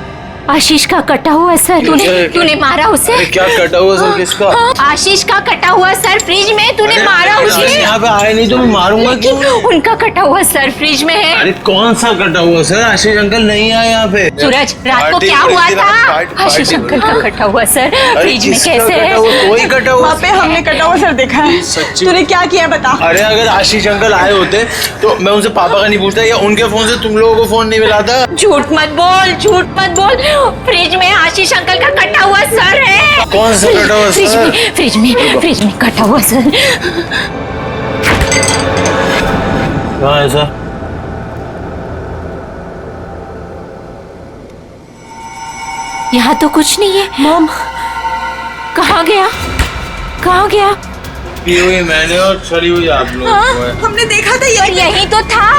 आशीष का कटा हुआ है सर। तूने मारा उसे? अरे क्या कटा हुआ सर? किसका? आशीष का कटा हुआ सर फ्रिज में, तूने मारा उसे? यहाँ पे आए नहीं तो मैं मारूंगा क्यों? उनका कटा हुआ सर फ्रिज में है। अरे कौन सा कटा हुआ सर? आशीष अंकल नहीं आए यहाँ पे। सूरज, रात को क्या हुआ था? आशीष अंकल का कटा हुआ सर फ्रिज में कैसे है? कोई कटा हुआ? वहाँ पे हमने कटा हुआ सर देखा है। सच्ची? तूने क्या किया बता। अरे अगर आशीष अंकल आए होते तो मैं उनसे पापा का नहीं पूछता, या उनके फोन से तुम लोगों को फोन नहीं मिलाता। झूठ मत बोल, झूठ मत बोल। फ्रिज में आशीष अंकल का कटा हुआ सर है। कौन सा कटा हुआ सर? फ्रिज में कटा हुआ सर। कहाँ है सर? यहाँ तो कुछ नहीं है। मॉम, कहाँ गया? कहाँ गया? पी हुई मैंने और चली हुई आप लोग। हमने देखा था ये। यही तो था।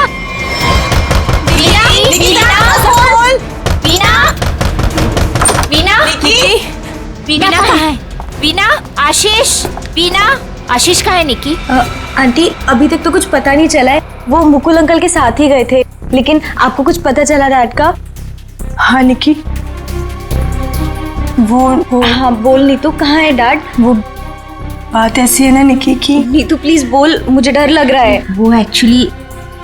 वीना कहाँ है? वीना, आशीष, वीना, आशीष कहाँ है? निकी आंटी, अभी तक तो कुछ पता नहीं चला है। वो मुकुल अंकल के साथ ही गए थे, लेकिन आपको कुछ पता चला डैड का? हाँ निकी, वो हाँ बोल नीतू, कहाँ है डैड? वो बात ऐसी है ना निकी की। नीतू प्लीज बोल, मुझे डर लग रहा है। वो एक्चुअली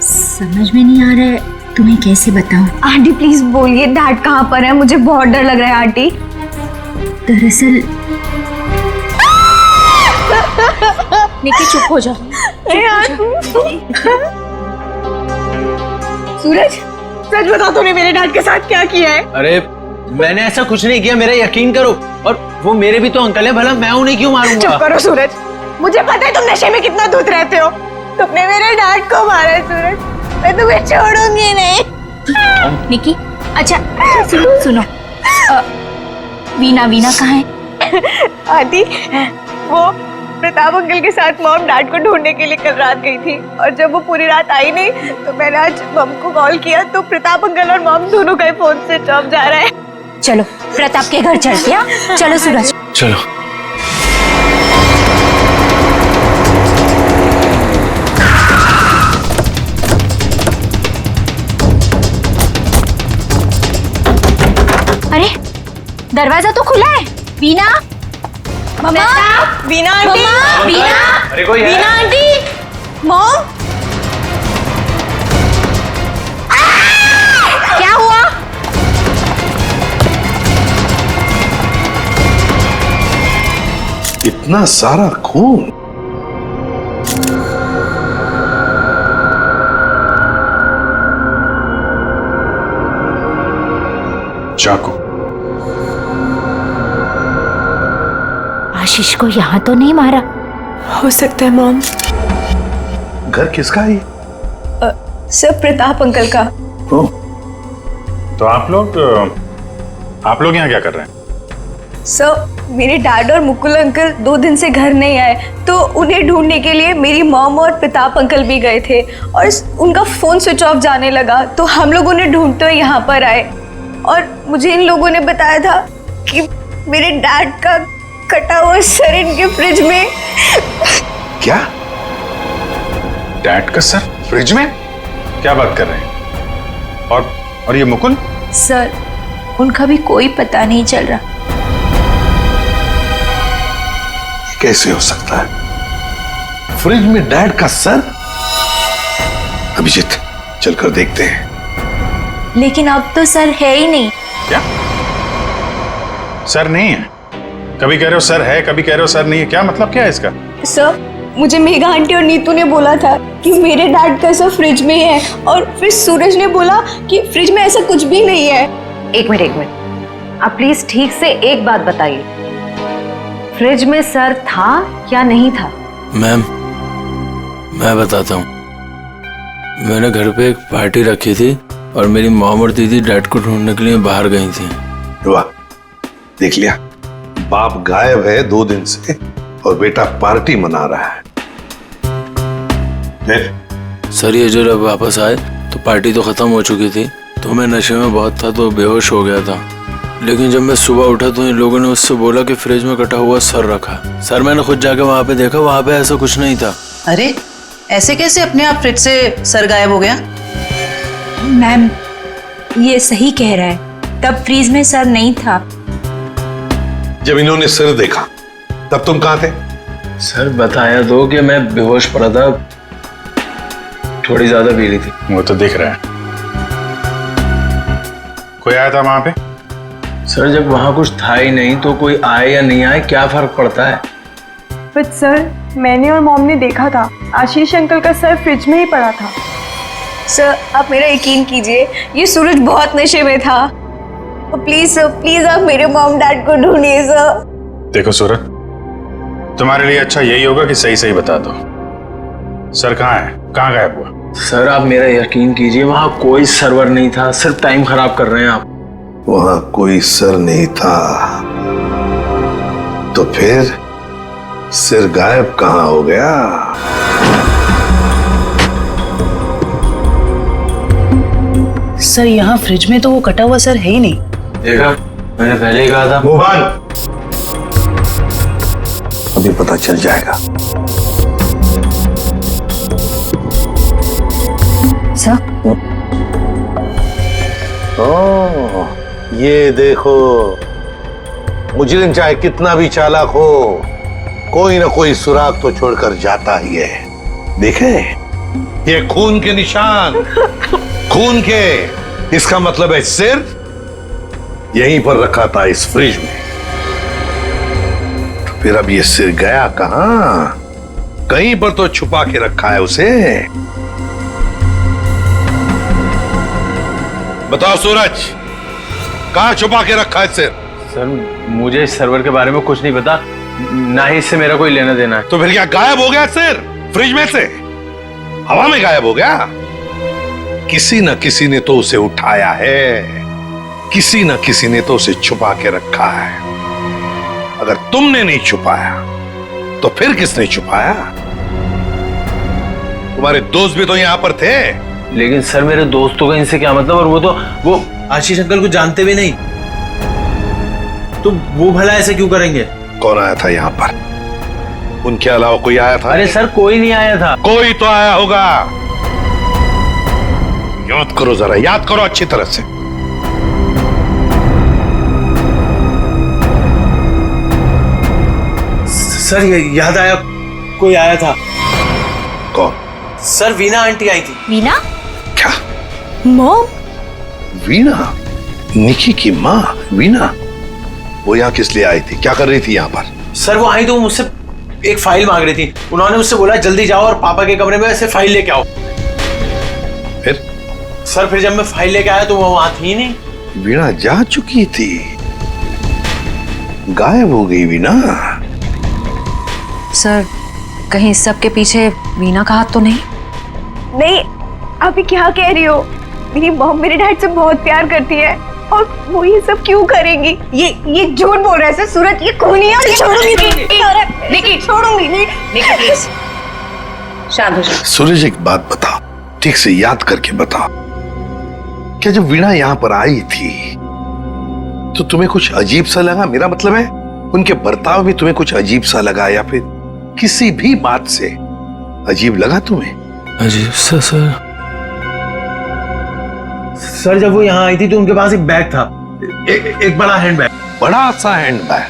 समझ में नहीं आ रहा है, तुम्हें कैसे बताऊं? आंटी प्लीज बोलिए, डैड कहाँ पर है? मुझे बहुत डर लग रहा है आंटी। दरअसल निकी चुप हो जाओ। सूरज, सच बता, तूने मेरे डैड के साथ क्या किया है? अरे मैंने ऐसा कुछ नहीं किया, मेरा यकीन करो। और वो मेरे भी तो अंकल है, भला मैं उन्हें क्यों मारूंगा? चुप करो सूरज, मुझे पता है तुम नशे में कितना धुत रहते हो। तुमने मेरे डैड को मारा है सूरज, मैं तुम्हें छोड़ूंगी नहीं। निकी, अच्छा सुनो सुनो, वीना वीना कहाँ है? आदि, वो प्रताप अंकल के साथ मॉम डैड को ढूंढने के लिए कल रात गई थी और जब वो पूरी रात आई नहीं तो मैंने आज मॉम को कॉल किया तो प्रताप अंकल और मॉम दोनों का फोन स्विच ऑफ जा रहा है। चलो प्रताप के घर चलते हैं। चलो सूरज। चलो। अरे दरवाजा तो खुला है। वीना, मम्मा, वीना आंटी, वीना, अरे कोई है? वीना आंटी, मॉम, क्या हुआ? इतना सारा खून। चाकू। आशीष को यहाँ तो नहीं मारा? हो सकता है मॉम। घर किसका है? सर प्रताप अंकल का। तो आप लोग यहाँ क्या कर रहे हैं? सर मेरे डैड और मुकुल अंकल 2 दिन से घर नहीं आए तो उन्हें ढूंढने के लिए मेरी मॉम और प्रताप अंकल भी गए थे और उनका फोन स्विच ऑफ जाने लगा तो हम लोग उन्हें ढूंढते हुए यहाँ पर आए और मुझे इन लोगों ने बताया था कि मेरे डैड का कटा हुआ सर इनके फ्रिज में। क्या? डैड का सर फ्रिज में? क्या बात कर रहे हैं? और ये मुकुल? सर उनका भी कोई पता नहीं चल रहा। कैसे हो सकता है? फ्रिज में डैड का सर? अभिजीत चलकर देखते हैं। लेकिन अब तो सर है ही नहीं। क्या? सर नहीं है? कभी कह रहे हो सर है, कभी कह रहे हो सर नहीं है, क्या मतलब क्या है इसका? सर मुझे मेघा आंटी और नीतू ने बोला था कि मेरे डैड का सर फ्रिज में है और फिर सूरज ने बोला कि फ्रिज में ऐसा कुछ भी नहीं है। एक मिनट, आप प्लीज ठीक से एक बात बताइए, फ्रिज में सर था या नहीं था? मैम मैं बताता हूँ, मैंने घर पे एक पार्टी रखी थी और मेरी मॉम और दीदी डैड को ढूंढने के लिए बाहर गई थी। वाह, देख लिया, बाप गायब है 2 दिन से और बेटा पार्टी मना रहा है। सर ये जब वापस आए तो पार्टी तो खत्म हो चुकी थी, तो मैं नशे में बहुत था तो बेहोश हो गया था। लेकिन जब मैं सुबह उठा तो इन लोगों ने उससे बोला कि फ्रिज में कटा हुआ सर रखा। सर मैंने खुद जाके वहाँ पे देखा, वहाँ पे ऐसा कुछ नहीं था। अरे ऐसे कैसे अपने आप फ्रिज से सर गायब हो गया? मैम ये सही कह रहा है, तब फ्रीज में सर नहीं था। जब इन्होंने सर देखा तब तुम कहाँ थे? सर बताया तो कि मैं बेहोश पड़ा था, थोड़ी ज्यादा पी ली थी। वो तो दिख रहा है। कोई आया था वहां पे? सर जब वहां कुछ था ही नहीं तो कोई आए या नहीं आए क्या फर्क पड़ता है? बट सर मैंने और मॉम ने देखा था आशीष अंकल का सर फ्रिज में ही पड़ा था। सर आप मेरा यकीन कीजिए, ये सूरज बहुत नशे में था। प्लीज सर, प्लीज आप मेरे मॉम डैड को ढूंढिए सर। देखो सूरज, तुम्हारे लिए अच्छा यही होगा कि सही सही बता दो, सर कहाँ है, कहाँ गायब हुआ? सर आप मेरा यकीन कीजिए, वहां कोई सर्वर नहीं था, सिर्फ टाइम खराब कर रहे हैं आप। वहां कोई सर नहीं था तो फिर सिर गायब कहाँ हो गया? सर यहाँ फ्रिज में तो वो कटा हुआ सर है ही नहीं। देखा, मैंने पहले ही कहा था। मोहन, अभी पता चल जाएगा। सर ओह, ये देखो, मुजरिम चाहे कितना भी चालाक हो, कोई ना कोई सुराग तो छोड़कर जाता ही है। देखे, ये खून के निशान, खून के। इसका मतलब है सिर यहीं पर रखा था इस फ्रिज में। तो फिर अब ये सिर गया कहां? कहीं पर तो छुपा के रखा है उसे। बताओ सूरज, कहां छुपा के रखा है सिर? सर मुझे इस सर्वर के बारे में कुछ नहीं पता, ना ही इससे मेरा कोई लेना देना है। तो फिर क्या गायब हो गया सिर फ्रिज में से? हवा में गायब हो गया? किसी न किसी ने तो उसे उठाया है, किसी न किसी ने तो उसे छुपा के रखा है। अगर तुमने नहीं छुपाया तो फिर किसने छुपाया? तुम्हारे दोस्त भी तो यहां पर थे। लेकिन सर मेरे दोस्तों का इनसे क्या मतलब? और वो आशीष अंकल को जानते भी नहीं, तो वो भला ऐसे क्यों करेंगे? कौन आया था यहाँ पर? उनके अलावा कोई आया था? अरे सर कोई नहीं आया था। कोई तो आया होगा। याद करो जरा, याद करो अच्छी तरह से। सर याद आया, कोई आया था। कौन? सर वीना आंटी आई थी। वीना? क्या? मॉम? वीना? निकी की माँ वीना? वो यहाँ किस लिए आई थी? क्या कर रही थी यहाँ पर? सर वो आई तो मुझसे एक फाइल मांग रही थी। उन्होंने मुझसे बोला जल्दी जाओ और पापा के कमरे में ऐसे फाइल लेके आओ। फिर? सर फिर जब मैं फाइल लेके आया तो वो वहां थी ही नहीं। वीणा जा चुकी थी, गायब हो गई वीणा। सर कहीं इस सब के पीछे वीना का हाथ तो नहीं? नहीं, आप ये क्या कह रही हो? मेरी मॉम मेरे डैड से बहुत प्यार करती है और वो ये सब क्यों करेंगी? ये झूठ बोल रहा है सर। सूरज ये खूनी है और ये छोड़ूंगी नहीं, छोड़ूंगी नहीं। प्लीज शांत हो जाओ। सूरज एक बात बताओ, ठीक से याद करके बताओ, क्या जब वीणा यहाँ पर आई थी तो तुम्हें कुछ अजीब सा लगा? मेरा मतलब है उनके बर्ताव में तुम्हें कुछ अजीब सा लगा, या फिर किसी भी बात से अजीब लगा तुम्हें? अजीब सा सर जब वो यहाँ आई थी तो उनके पास एक बैग था, एक बड़ा हैंड बैग। बड़ा सा हैंड बैग?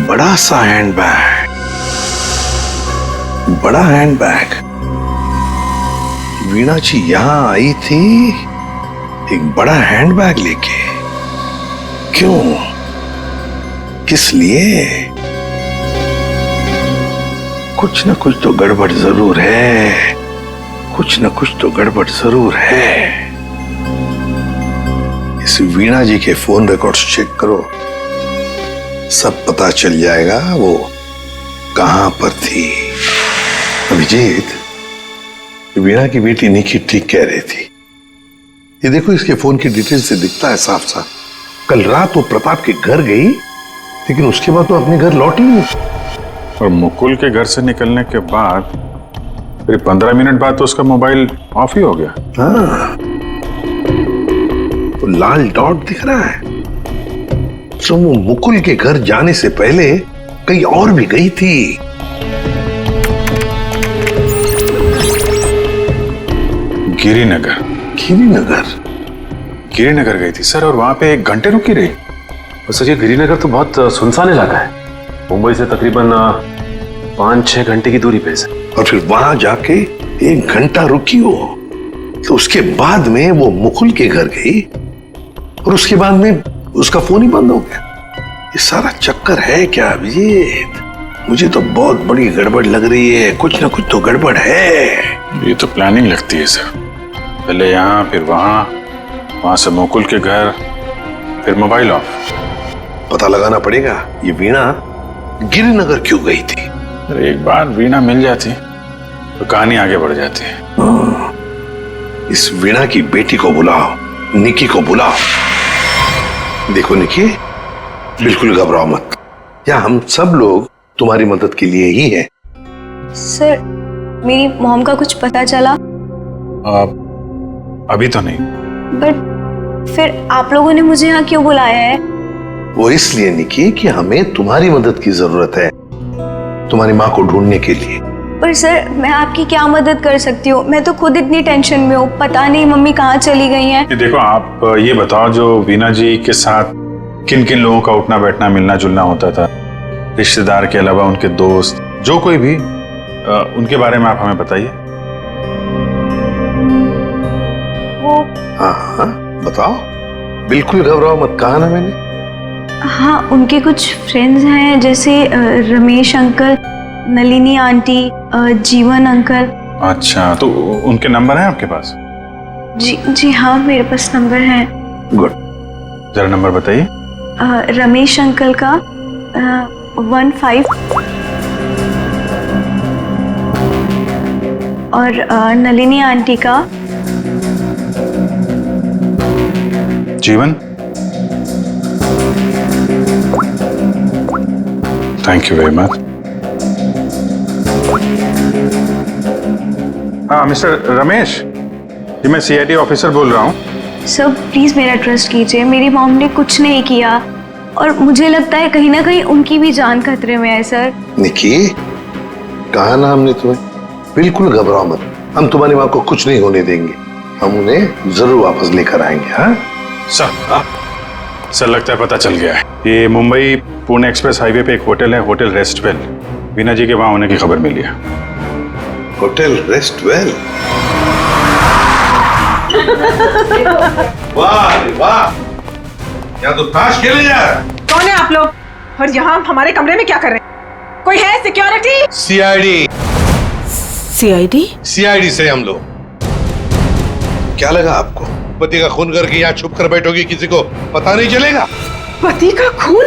बड़ा सा हैंड बैग? बड़ा हैंड बैग? वीणा जी यहां आई थी एक बड़ा हैंड बैग लेके? क्यों? किस लिए? कुछ ना कुछ तो गड़बड़ जरूर है, कुछ ना कुछ तो गड़बड़ जरूर है। इस वीणा जी के फोन रिकॉर्ड्स चेक करो, सब पता चल जाएगा वो कहां पर थी। अभिजीत, वीणा की बेटी निकी ठीक कह रही थी। ये देखो इसके फोन की डिटेल से दिखता है साफ साफ, कल रात वो प्रताप के घर गई लेकिन उसके बाद तो अपने घर लौटी नहीं। और मुकुल के घर से निकलने के बाद फिर 15 मिनट बाद तो उसका मोबाइल ऑफ ही हो गया। हाँ, तो लाल डॉट दिख रहा है, तो वो मुकुल के घर जाने से पहले कहीं और भी गई थी। गिरिनगर। गिरिनगर गई थी सर, और वहां पे 1 घंटे रुकी रही। सर ये गिरिनगर तो बहुत सुनसान इलाका है, मुंबई से तकरीबन 5-6 घंटे की दूरी पे है। और फिर वहां जाके 1 घंटा रुकी हो, तो उसके बाद में वो मुकुल के घर गई और उसके बाद में उसका फोन ही बंद हो गया। ये सारा चक्कर है क्या अभिजीत? मुझे तो बहुत बड़ी गड़बड़ लग रही है, कुछ ना कुछ तो गड़बड़ है। ये तो प्लानिंग लगती है सर, पहले यहाँ फिर वहां से मुकुल के घर, फिर मोबाइल ऑफ। पता लगाना पड़ेगा ये वीणा गिरिनगर क्यों गई थी। अरे एक बार वीणा मिल जाती तो कहानी आगे बढ़ जाती है। इस वीणा की बेटी को बुलाओ, निकी को बुलाओ। देखो निकी, बिल्कुल घबराओ मत, या हम सब लोग तुम्हारी मदद के लिए ही हैं। सर मेरी मॉम का कुछ पता चला? अभी तो नहीं। बट फिर आप लोगों ने मुझे यहाँ क्यों बुलाया है? वो इसलिए निकी कि हमें तुम्हारी मदद की जरूरत है, तुम्हारी माँ को ढूंढने के लिए। पर सर मैं आपकी क्या मदद कर सकती हूँ? मैं तो खुद इतनी टेंशन में हूँ, पता नहीं मम्मी कहाँ चली गई हैं। ये देखो, आप ये बताओ, जो वीणा जी के साथ किन किन लोगों का उठना बैठना मिलना जुलना होता था, रिश्तेदार के अलावा उनके दोस्त, जो कोई भी, उनके बारे में आप हमें बताइए। वो हाँ बताओ, बिल्कुल घबराओ मत, कहा ना मैंने। हाँ, उनके कुछ फ्रेंड्स हैं, जैसे रमेश अंकल, नलिनी आंटी, जीवन अंकल। अच्छा, तो उनके नंबर हैं आपके पास? जी हाँ, मेरे पास नंबर है। गुड, जरा नंबर बताइए। रमेश अंकल का 15 और नलिनी आंटी का जीवन, थैंक यू वेरी मच। हाँ मिस्टर रमेश, जी मैं सीआईडी ऑफिसर बोल रहा हूँ। सर प्लीज मेरा ट्रस्ट कीजिए, मेरी मॉम ने कुछ नहीं किया और मुझे लगता है कहीं ना कहीं उनकी भी जान खतरे में है। सर निकी, कहा ना हमने तुम्हें, बिल्कुल घबराओ मत, हम तुम्हारी माँ को कुछ नहीं होने देंगे, हम उन्हें जरूर वापस लेकर आएंगे। हाँ सर लगता है पता चल गया है। ये मुंबई पुणे एक्सप्रेस हाईवे पे एक होटल है, होटल रेस्टवेल। वीना जी के वहां होने की खबर मिली है। होटल रेस्टवेल? वाह वाह, यहाँ तो ताश खेले जा रहा है। कौन है आप लोग और यहाँ हमारे कमरे में क्या कर रहे हैं? कोई है सिक्योरिटी? सीआईडी। सीआईडी? सीआईडी से हम लोग। क्या लगा आपको पति का खून करके यहाँ छुप कर बैठोगी, किसी को पता नहीं चलेगा? पति का खून?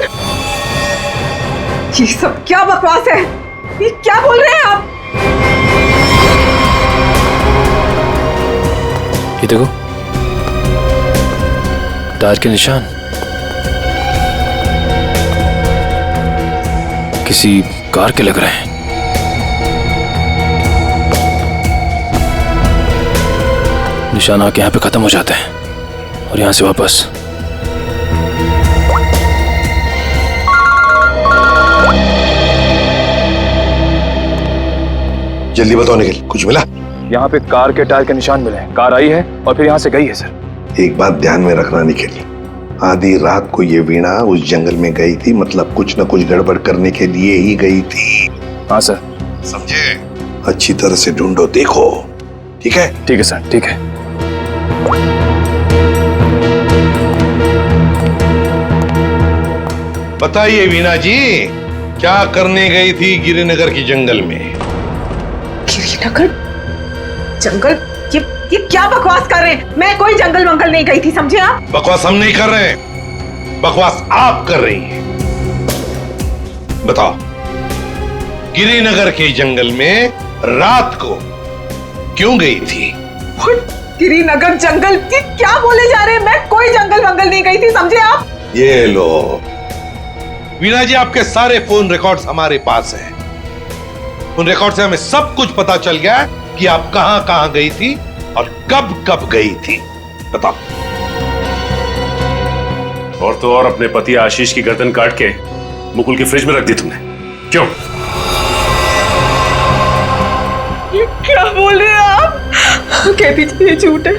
ये सब क्या बकवास है? ये क्या बोल रहे हैं आप? ये देखो टायर के निशान, किसी कार के लग रहे हैं। निशान आके यहाँ पे खत्म हो जाते हैं और यहाँ से वापस। जल्दी बताओ निखिल, कुछ मिला? यहाँ पे कार के टायर के निशान मिले हैं। कार आई है और फिर यहाँ से गई है सर। एक बात ध्यान में रखना निखिल, आधी रात को ये वीणा उस जंगल में गई थी, मतलब कुछ न कुछ गड़बड़ करने के लिए ही गई थी। हाँ सर। समझे? अच्छी तरह से ढूंढो, देखो। ठीक है? ठीक है सर, ठीक है। बताइए वीणा जी, क्या करने गई थी गिरिनगर की जंगल में? गिरिनगर जंगल? ये क्या बकवास कर रहे हैं? मैं कोई जंगल वंगल नहीं गई थी, समझे आप? बकवास हम नहीं कर रहे हैं, बकवास आप कर रही हैं। बताओ, गिरिनगर के जंगल में रात को क्यों गई थी? गिरिनगर जंगल? क्या बोले जा रहे हैं? मैं कोई जंगल वंगल नहीं गई थी, समझे आप? ये लो वीणा जी, आपके सारे फोन रिकॉर्ड्स हमारे पास हैं। उन रिकॉर्ड से हमें सब कुछ पता चल गया कि आप कहां कहां गई थी और कब कब गई थी। बताओ। और तो और अपने पति आशीष की गर्दन काट के मुकुल की फ्रिज में रख दी तुमने, क्यों? ये क्या बोल रहे हैं आप? कह दीजिए ये झूठ है,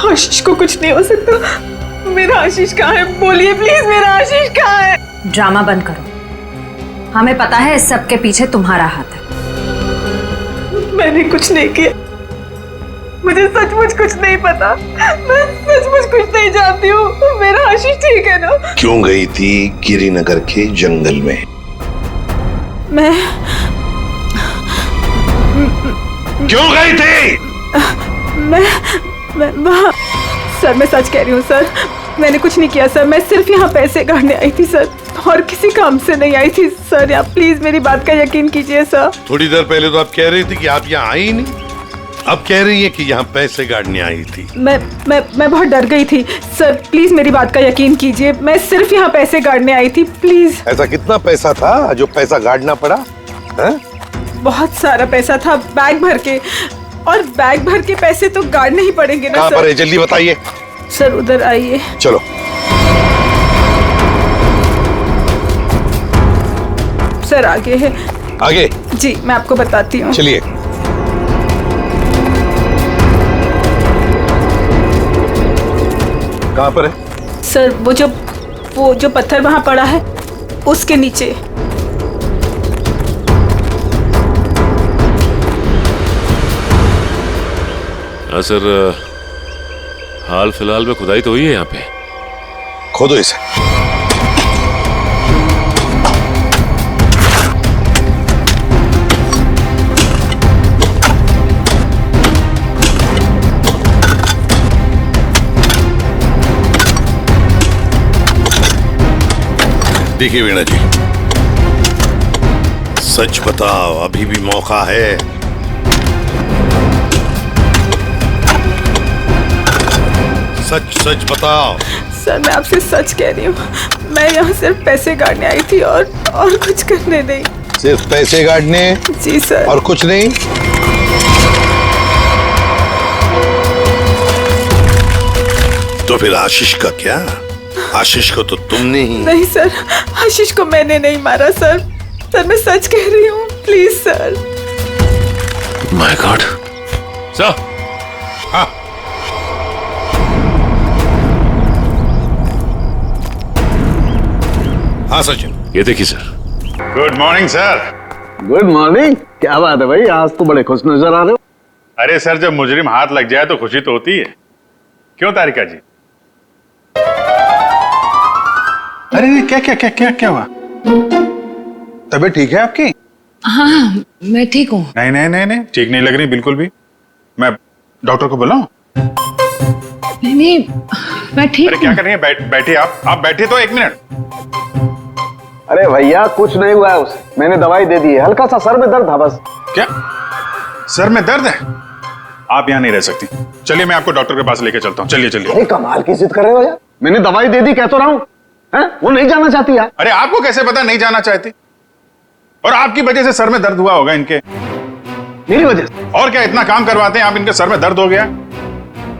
आशीष को कुछ नहीं हो सकता। मेरा आशीष कहाँ है? बोलिए प्लीज, मेरा आशीष कहाँ है? ड्रामा बंद करो, हमें पता है इस सब के पीछे तुम्हारा हाथ है। मैंने कुछ नहीं किया, मुझे सचमुच कुछ नहीं पता, मैं सचमुच कुछ नहीं जानती हूँ। मेरा आशीष ठीक है ना? क्यों गई थी गिरिनगर के जंगल में? मैं क्यों गई थी? मैं वहाँ, सर मैं सच कह रही हूँ सर, मैंने कुछ नहीं किया सर, मैं सिर्फ यहाँ पैसे गाड़ने आई थी सर, और किसी काम से नहीं आई थी सर। आप प्लीज मेरी बात का यकीन कीजिए सर। थोड़ी देर पहले तो आप कह रही थी कि आप यहाँ आई ही नहीं, अब कह रही है कि यहाँ पैसे गाड़ने आई थी। मैं बहुत डर गई थी सर, प्लीज मेरी बात का यकीन कीजिए, मैं सिर्फ यहाँ पैसे गाड़ने आई थी, प्लीज। ऐसा कितना पैसा था जो पैसा गाड़ना पड़ा? है? बहुत सारा पैसा था, बैग भर के, और बैग भर के पैसे तो गाड़ने ही पड़ेंगे ना कहाँ सर। पर है? जल्दी बताइए सर उधर आइए। चलो। सर आगे है। आगे? जी मैं आपको बताती हूँ। चलिए। कहाँ पर है? सर वो जो पत्थर वहां पड़ा है उसके नीचे। हाँ सर, हाल फिलहाल में खुदाई तो हुई है यहाँ पे। खोदो इसे। देखिए वीणा जी, सच बताओ, अभी भी मौका है। सच सच बताओ। सर मैं आपसे सच कह रही हूँ, मैं यहाँ सिर्फ पैसे काटने आई थी और कुछ करने नहीं। सिर्फ पैसे काटने? जी सर। और कुछ नहीं? तो फिर आशीष का क्या? आशीष को तो तुमने ही। नहीं सर, आशीष को मैंने नहीं मारा सर। सर मैं सच कह रही हूँ, please sir. My God. Sir. हाँ। हाँ सचिन। ये देखिए sir. Good morning sir. Good morning. क्या बात है भाई, आज तो बड़े खुश नजर आ रहे हो। अरे सर, जब मुजरिम हाथ लग जाए तो खुशी तो होती है, क्यों तारिका जी? अरे क्या क्या क्या क्या क्या हुआ? तबीयत ठीक है आपकी? हाँ मैं ठीक हूँ। नहीं नहीं नहीं नहीं, ठीक नहीं लग रही बिल्कुल भी। मैं डॉक्टर को बुलाऊं? नहीं मैं ठीक। अरे क्या कर रही है? बैठिए आप बैठिए तो 1 मिनट। अरे भैया कुछ नहीं हुआ है उसे, मैंने दवाई दे दी है, हल्का सा सर में दर्द था बस। क्या सर में दर्द है? आप यहाँ नहीं रह सकती, चलिए मैं आपको डॉक्टर के पास लेके चलता हूँ। चलिए चलिए। अरे कमाल की जिद कर रहे हो यार, मैंने दवाई दे दी, कह तो रहा हूँ। वो नहीं जाना चाहती यार। अरे आपको कैसे पता नहीं जाना चाहती? और आपकी वजह से सर में दर्द हुआ होगा इनके। मेरी वजह से? और क्या, इतना काम करवाते हैं आप, इनके सर में दर्द हो गया।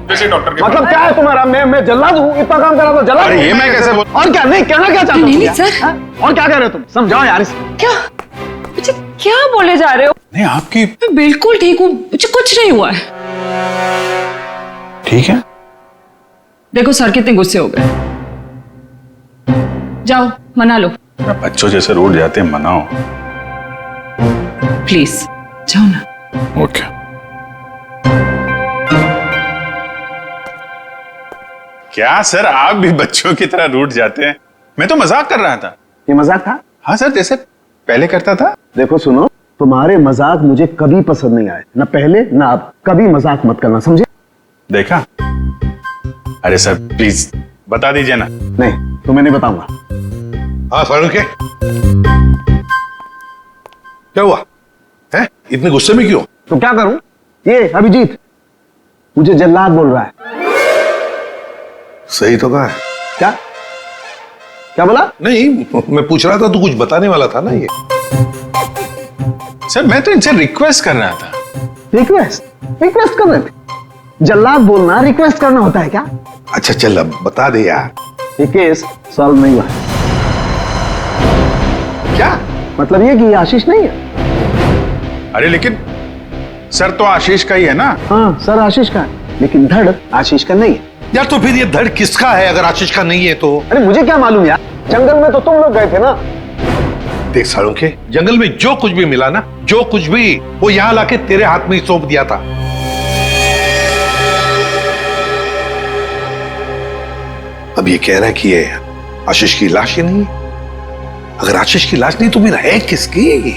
जैसे डॉक्टर के मतलब क्या है तुम्हारा? मैं जल्लाद हूँ, इतना काम करा तो जल्लाद? अरे ये मैं कैसे बोल? और क्या नहीं कहना क्या चाहते हो? नहीं सर। और क्या कह रहे हो तुम? समझाओ यार इसे। क्या मुझे क्या बोले जा रहे हो? नहीं आपकी। मैं बिल्कुल ठीक हूँ, मुझे कुछ नहीं हुआ है। ठीक है। देखो सर कितने गुस्से हो गए, जाओ मना लो। बच्चों जैसे रोड जाते हैं, मनाओ प्लीज, जाओ ना। ओके। क्या सर, आप भी बच्चों की तरह रूठ जाते हैं? मैं तो मजाक कर रहा था। ये मजाक था? हाँ सर, जैसे पहले करता था। देखो सुनो, तुम्हारे मजाक मुझे कभी पसंद नहीं आए, ना पहले ना अब। कभी मजाक मत करना, समझे? देखा? अरे सर प्लीज बता दीजिए ना। नहीं तो मैं नहीं बताऊंगा। हाँ सर के क्या हुआ है? इतने गुस्से में क्यों? तो क्या करूं? ये अभिजीत मुझे जल्लाद बोल रहा है। सही तो कहा है। क्या क्या बोला? नहीं मैं पूछ रहा था, तू कुछ बताने वाला था ना। ये सर मैं तो इनसे रिक्वेस्ट कर रहा था। रिक्वेस्ट कर रहे थे? जल्लाद बोलना रिक्वेस्ट करना होता है क्या? अच्छा चल अब बता दे यार। ये केस सॉल्व नहीं हुआ। क्या मतलब ये कि ये आशीष नहीं है। अरे लेकिन सर तो आशीष का ही है ना? हाँ सर आशीष का है, लेकिन धड़ आशीष का नहीं है। यार तो फिर ये धड़ किसका है अगर आशीष का नहीं है तो? अरे मुझे क्या मालूम यार, जंगल में तो तुम लोग गए थे ना। देख सालों के जंगल में जो कुछ भी मिला ना, जो कुछ भी, वो यहाँ लाके तेरे हाथ में ही सौंप दिया था। अब ये कह रहा है कि ये आशीष की लाश ही नहीं है। अगर आशीष की लाश नहीं तो फिर है किसकी?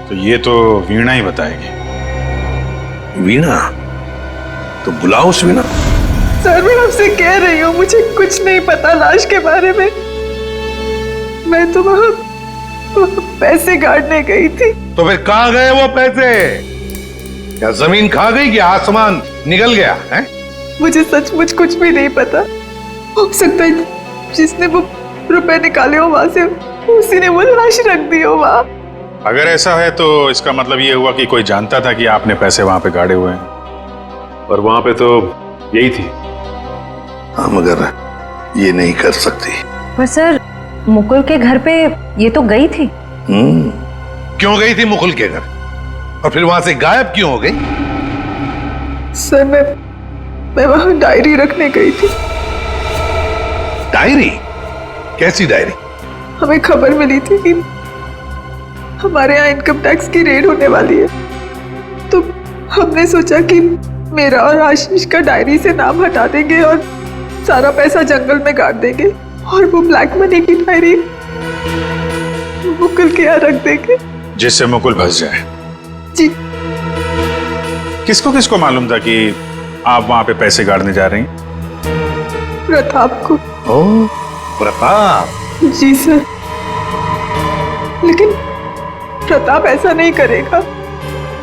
तो ये तो वीणा ही बताएगी। वीणा? तो बुलाओ उस वीणा। सर मैं आपसे कह रही हूँ, मुझे कुछ नहीं पता लाश के बारे में। मैं तो वहां पैसे काटने गई थी। तो फिर कहाँ गए वो पैसे? क्या जमीन खा गई कि आसमान निकल गया है? मुझे सचमुच कुछ भी नहीं पता। हो सकता है जिसने वो रुपए निकाले हो वहां से, उसी ने वो लाश रख दी हो वहां। अगर ऐसा है तो इसका मतलब ये हुआ कि कोई जानता था कि आपने पैसे वहां पे गाड़े हुए हैं, और वहां पे तो यही थी। हाँ मगर ये नहीं कर सकती। पर सर मुकुल के घर पे ये तो गई थी। क्यों गई थी मुकुल के घर? और फिर वहां से गायब क्यों हो गई? सर मैं वहां डायरी रखने गई थी। डायरी? कैसी डायरी? हमें खबर मिली थी कि हमारे यहाँ इनकम टैक्स की रेड होने वाली है, तो हमने सोचा कि मेरा और आशीष का डायरी से नाम हटा देंगे और सारा पैसा जंगल में गाड़ देंगे, और वो ब्लैक मनी की डायरी मुकुल के यहाँ रख देंगे, जिससे मुकुल फंस जाए। जी। किसको किसको मालूम था कि आप वहां पे पैसे गाड़ने जा रही हैं? प्रताप को। ओह प्रताप? जी सर, लेकिन प्रताप ऐसा नहीं करेगा।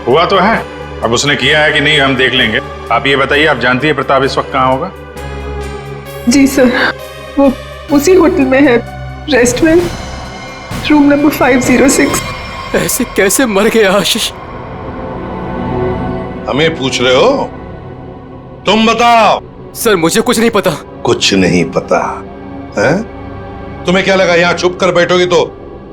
हुआ तो है, अब उसने किया है कि नहीं हम देख लेंगे। आप ये बताइए, आप जानती है प्रताप इस वक्त कहाँ होगा? जी सर, वो उसी होटल में है, रेस्टोरेंट, रूम नंबर 506। ऐसे कैसे मर गया आशीष? हमें पूछ रहे हो? तुम बताओ। सर मुझे कुछ नहीं पता। कुछ नहीं पता है? तुम्हें क्या लगा यहाँ छुप कर बैठोगे तो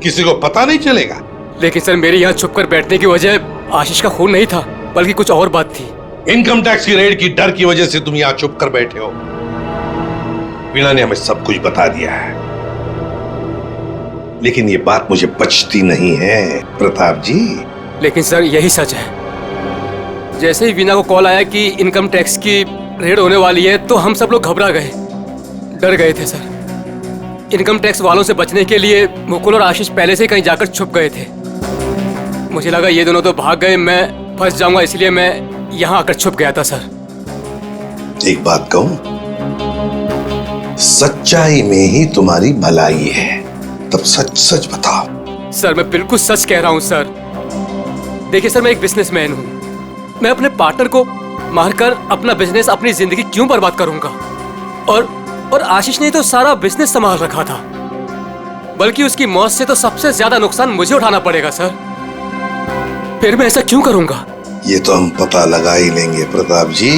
किसी को पता नहीं चलेगा? लेकिन सर मेरे यहाँ छुप कर बैठने की वजह आशीष का खून नहीं था, बल्कि कुछ और बात थी। इनकम टैक्स की रेड की डर की वजह से तुम यहाँ छुप कर बैठे हो। वीणा ने हमें सब कुछ बता दिया है, लेकिन ये बात मुझे पचती नहीं है प्रताप जी। लेकिन सर यही सच है। जैसे ही वीणा को कॉल आया कि इनकम टैक्स की रेड होने वाली है तो हम सब लोग घबरा गए, डर गए थे सर। इनकम टैक्स वालों से बचने के लिए मुकुल और आशीष पहले से कहीं जाकर छुप गए थे। मुझे लगा ये दोनों तो भाग गए, मैं फंस जाऊंगा, इसलिए मैं यहाँ आकर छुप गया था सर। एक बात कहूं, सच्चाई में ही तुम्हारी भलाई है, तब सच सच बताओ। सर मैं बिल्कुल सच कह रहा हूँ सर। देखिए सर, मैं एक बिजनेसमैन हूँ। मैं अपने पार्टनर को मारकर अपना बिजनेस, अपनी जिंदगी क्यों बर्बाद करूंगा? और आशीष ने तो सारा बिजनेस संभाल रखा था, बल्कि उसकी मौत से तो सबसे ज्यादा नुकसान मुझे उठाना पड़ेगा सर। फिर मैं ऐसा क्यों करूंगा? ये तो हम पता लगा ही लेंगे प्रताप जी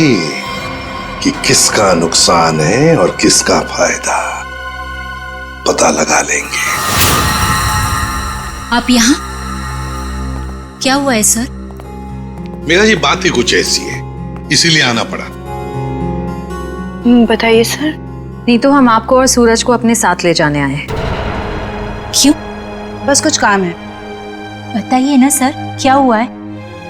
कि किसका नुकसान है और किसका फायदा, पता लगा लेंगे। आप यहाँ? क्या हुआ है सर? मेरा जी बात ही कुछ ऐसी है, इसीलिए आना पड़ा। बताइए सर। नहीं तो हम आपको और सूरज को अपने साथ ले जाने आए हैं। क्यों? बस कुछ काम है। बताइए ना सर, क्या हुआ है?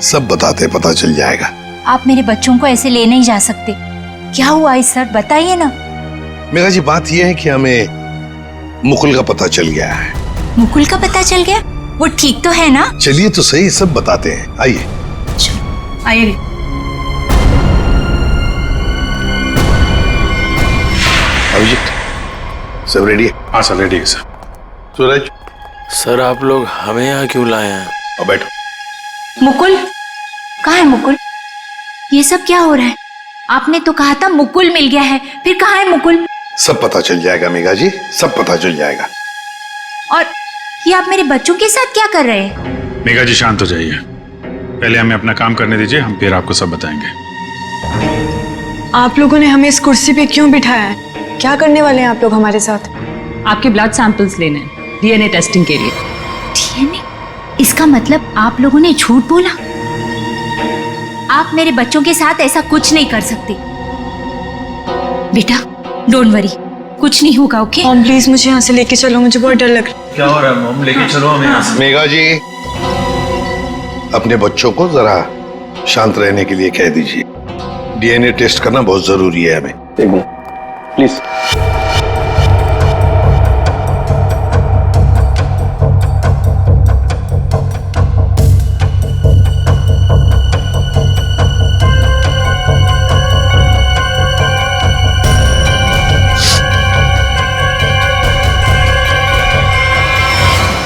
सब बताते पता चल जाएगा। आप मेरे बच्चों को ऐसे ले नहीं जा सकते। क्या हुआ है सर, बताइए ना। मेरा जी बात यह है कि हमें मुकुल का पता चल गया है। मुकुल का पता चल गया? वो ठीक तो है ना? चलिए तो सही, सब बताते हैं, आइए। आइए। अभिजीत, सब रेडी है? हाँ सर, रेडी है सर। सूरज। सर आप लोग हमें यहाँ क्यों लाए हैं? अब बैठो। मुकुल कहाँ है? मुकुल, ये सब क्या हो रहा है? आपने तो कहा था मुकुल मिल गया है, फिर कहाँ है मुकुल? सब पता चल जाएगा मेघा जी, सब पता चल जाएगा। और ये आप मेरे बच्चों के साथ क्या कर रहे हैं? मेघा जी शांत हो जाइए, पहले हमें अपना काम करने दीजिए, हम फिर आपको सब बताएंगे। आप लोगों ने हमें इस कुर्सी पे क्यों बिठाया है? क्या करने वाले हैं आप लोग हमारे साथ? आपके ब्लड सैंपल्स लेने हैं डीएनए टेस्टिंग के लिए। डीएनए? इसका मतलब आप लोगों ने झूठ बोला? आप मेरे बच्चों के साथ ऐसा कुछ नहीं कर सकते। बेटा डोंट वरी, कुछ नहीं होगा, ओके? मॉम प्लीज मुझे यहाँ से लेके चलो, मुझे बहुत डर लग रहा है। क्या हो रहा है मॉम? लेके चलो हमें यहाँ से। मेघा जी, अपने बच्चों को जरा शांत रहने के लिए कह दीजिए। डीएनए टेस्ट करना बहुत जरूरी है हमें। एक मिनट प्लीज।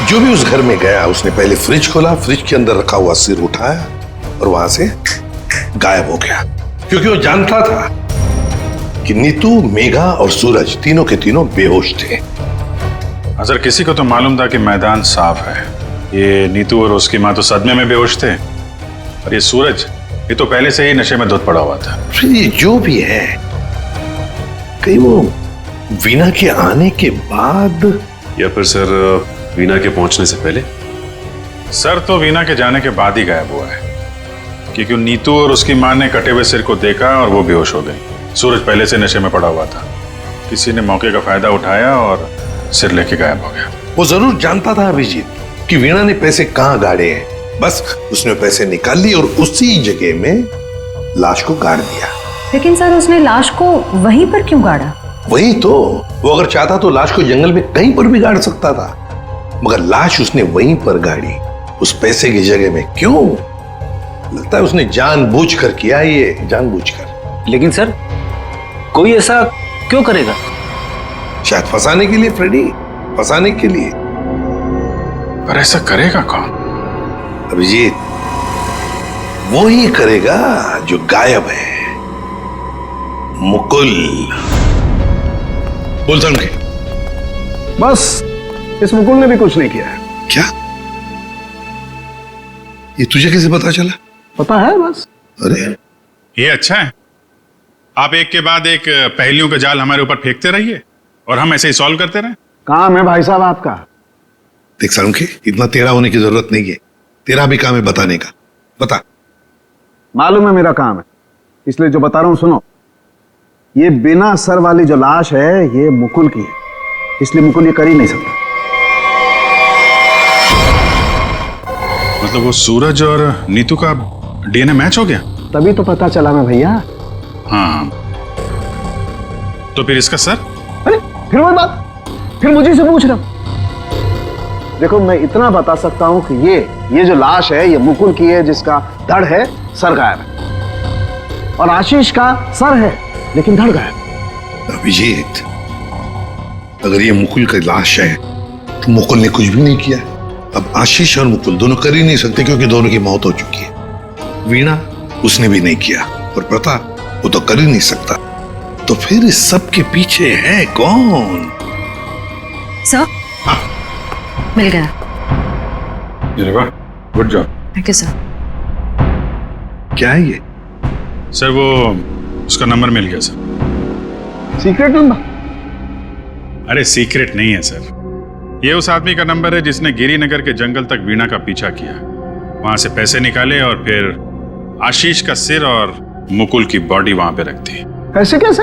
जो भी उस घर में गया उसने पहले फ्रिज खोला, फ्रिज के अंदर रखा हुआ सिर उठाया और वहां से गायब हो गया, क्योंकि वो जानता था कि नीतू, मेघा और सूरज तीनों के तीनों बेहोश थे। सर किसी को तो मालूम था कि मैदान साफ है। ये नीतू और उसकी माँ तो सदमे में बेहोश थे, और ये सूरज, ये तो पहले से ही नशे में धुत पड़ा हुआ था। फिर ये जो भी है, कहीं वो वीणा के आने के बाद या फिर सर वीणा के पहुंचने से पहले? सर तो वीणा के जाने के बाद ही गायब हुआ है, क्योंकि नीतू और उसकी मां ने कटे हुए सिर को देखा और वो बेहोश हो गई। सूरज पहले से नशे में पड़ा हुआ था, किसी ने मौके का फायदा उठाया और सिर लेके गायब हो गया। वो जरूर जानता था अभिजीत कि वीणा ने पैसे कहाँ गाड़े हैं, बस उसने पैसे निकाल लिए और उसी जगह में लाश को गाड़ दिया। लेकिन सर उसने लाश को वहीं पर क्यों गाड़ा? वही तो, वो अगर चाहता तो लाश को जंगल में कहीं पर भी गाड़ सकता था, मगर लाश उसने वहीं पर गाड़ी, उस पैसे की जगह में। क्यों? लगता है उसने जानबूझकर किया, ये जानबूझकर। लेकिन सर कोई ऐसा क्यों करेगा? शायद फंसाने के लिए फ्रेडी, फंसाने के लिए। पर ऐसा करेगा कौन? अभिजीत, वो ही करेगा जो गायब है, मुकुल। बोल समझे। बस इस मुकुल ने भी कुछ नहीं किया है। क्या? ये तुझे कैसे पता चला? पता है बस। अरे ये अच्छा है, आप एक के बाद एक पहेलियों का जाल हमारे ऊपर फेंकते रहिए और हम ऐसे ही सॉल्व करते रहे। काम है भाई साहब आपका। देख सालुंखे, इतना टेढ़ा होने की जरूरत नहीं है। तेरा भी काम है बताने का। बता। मालूम है मेरा काम है, इसलिए जो बता रहा हूं सुनो। ये बिना सर वाली जो लाश है ये मुकुल की है, इसलिए मुकुल ये कर ही नहीं सकता। मतलब वो सूरज और नीतू का डीएनए मैच हो गया? तभी तो पता चला ना भैया। हाँ, तो फिर इसका सर? अरे फिर वही बात, फिर मुझे से पूछ रहा। देखो मैं इतना बता सकता हूं कि ये जो लाश है ये मुकुल की है, जिसका धड़ है सर गायब है, और आशीष का सर है लेकिन धड़ गायब। अभिजीत, अगर ये मुकुल की लाश है तो मुकुल ने कुछ भी नहीं किया। अब आशीष और मुकुल दोनों कर ही नहीं सकते क्योंकि दोनों की मौत हो चुकी है। वीणा उसने भी नहीं किया, और प्रताप वो तो कर ही नहीं सकता। तो फिर इस सब के पीछे है कौन? सर मिल गया। अरे वाह, good job. Thank you sir. क्या है ये? सर वो उसका नंबर मिल गया सर। Secret number? अरे सीक्रेट नहीं है सर, ये उस आदमी का नंबर है जिसने गिरिनगर के जंगल तक वीणा का पीछा किया, वहां से पैसे निकाले और फिर आशीष का सिर और मुकुल की बॉडी वहां पे रख दी। कैसे कैसे?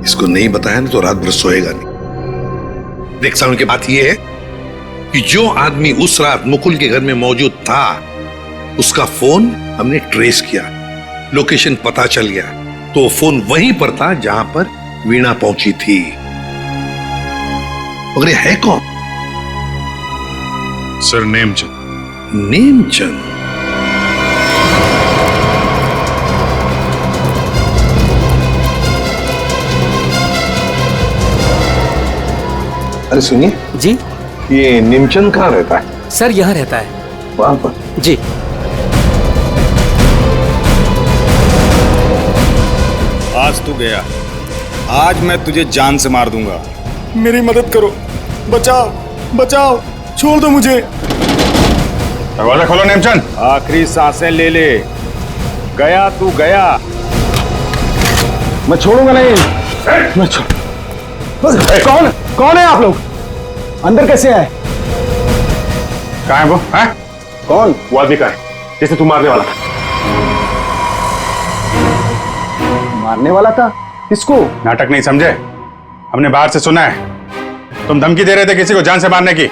इसको नहीं बताया ना तो रात भर सोएगा नहीं। देख साउंड की बात यह है कि जो आदमी उस रात मुकुल के घर में मौजूद था उसका फोन हमने ट्रेस किया, लोकेशन पता चल गया, तो वो फोन वहीं पर था जहां पर वीणा पहुंची थी। मगर ये है कौन? सर नेमचंद। नेमचंद? अरे सुनिए जी, ये नेमचंद कहाँ रहता है? सर यहाँ रहता है। वहां पर? जी। आज तू गया, आज मैं तुझे जान से मार दूंगा। मेरी मदद करो, बचाओ बचाओ, छोड़ दो मुझे। दरवाजा खोलो नेमचंद। आखिरी सांसें ले ले। गया तू गया। मैं छोड़ूंगा नहीं। मैं कौन कौन है आप लोग? अंदर कैसे आए? कहाँ है वो? है? कौन? वो आदमी कहाँ है जिसे तू मारने वाला था? मारने वाला था? किसको? नाटक नहीं समझे, हमने बाहर से सुना है तुम धमकी दे रहे थे किसी को जान से मारने की।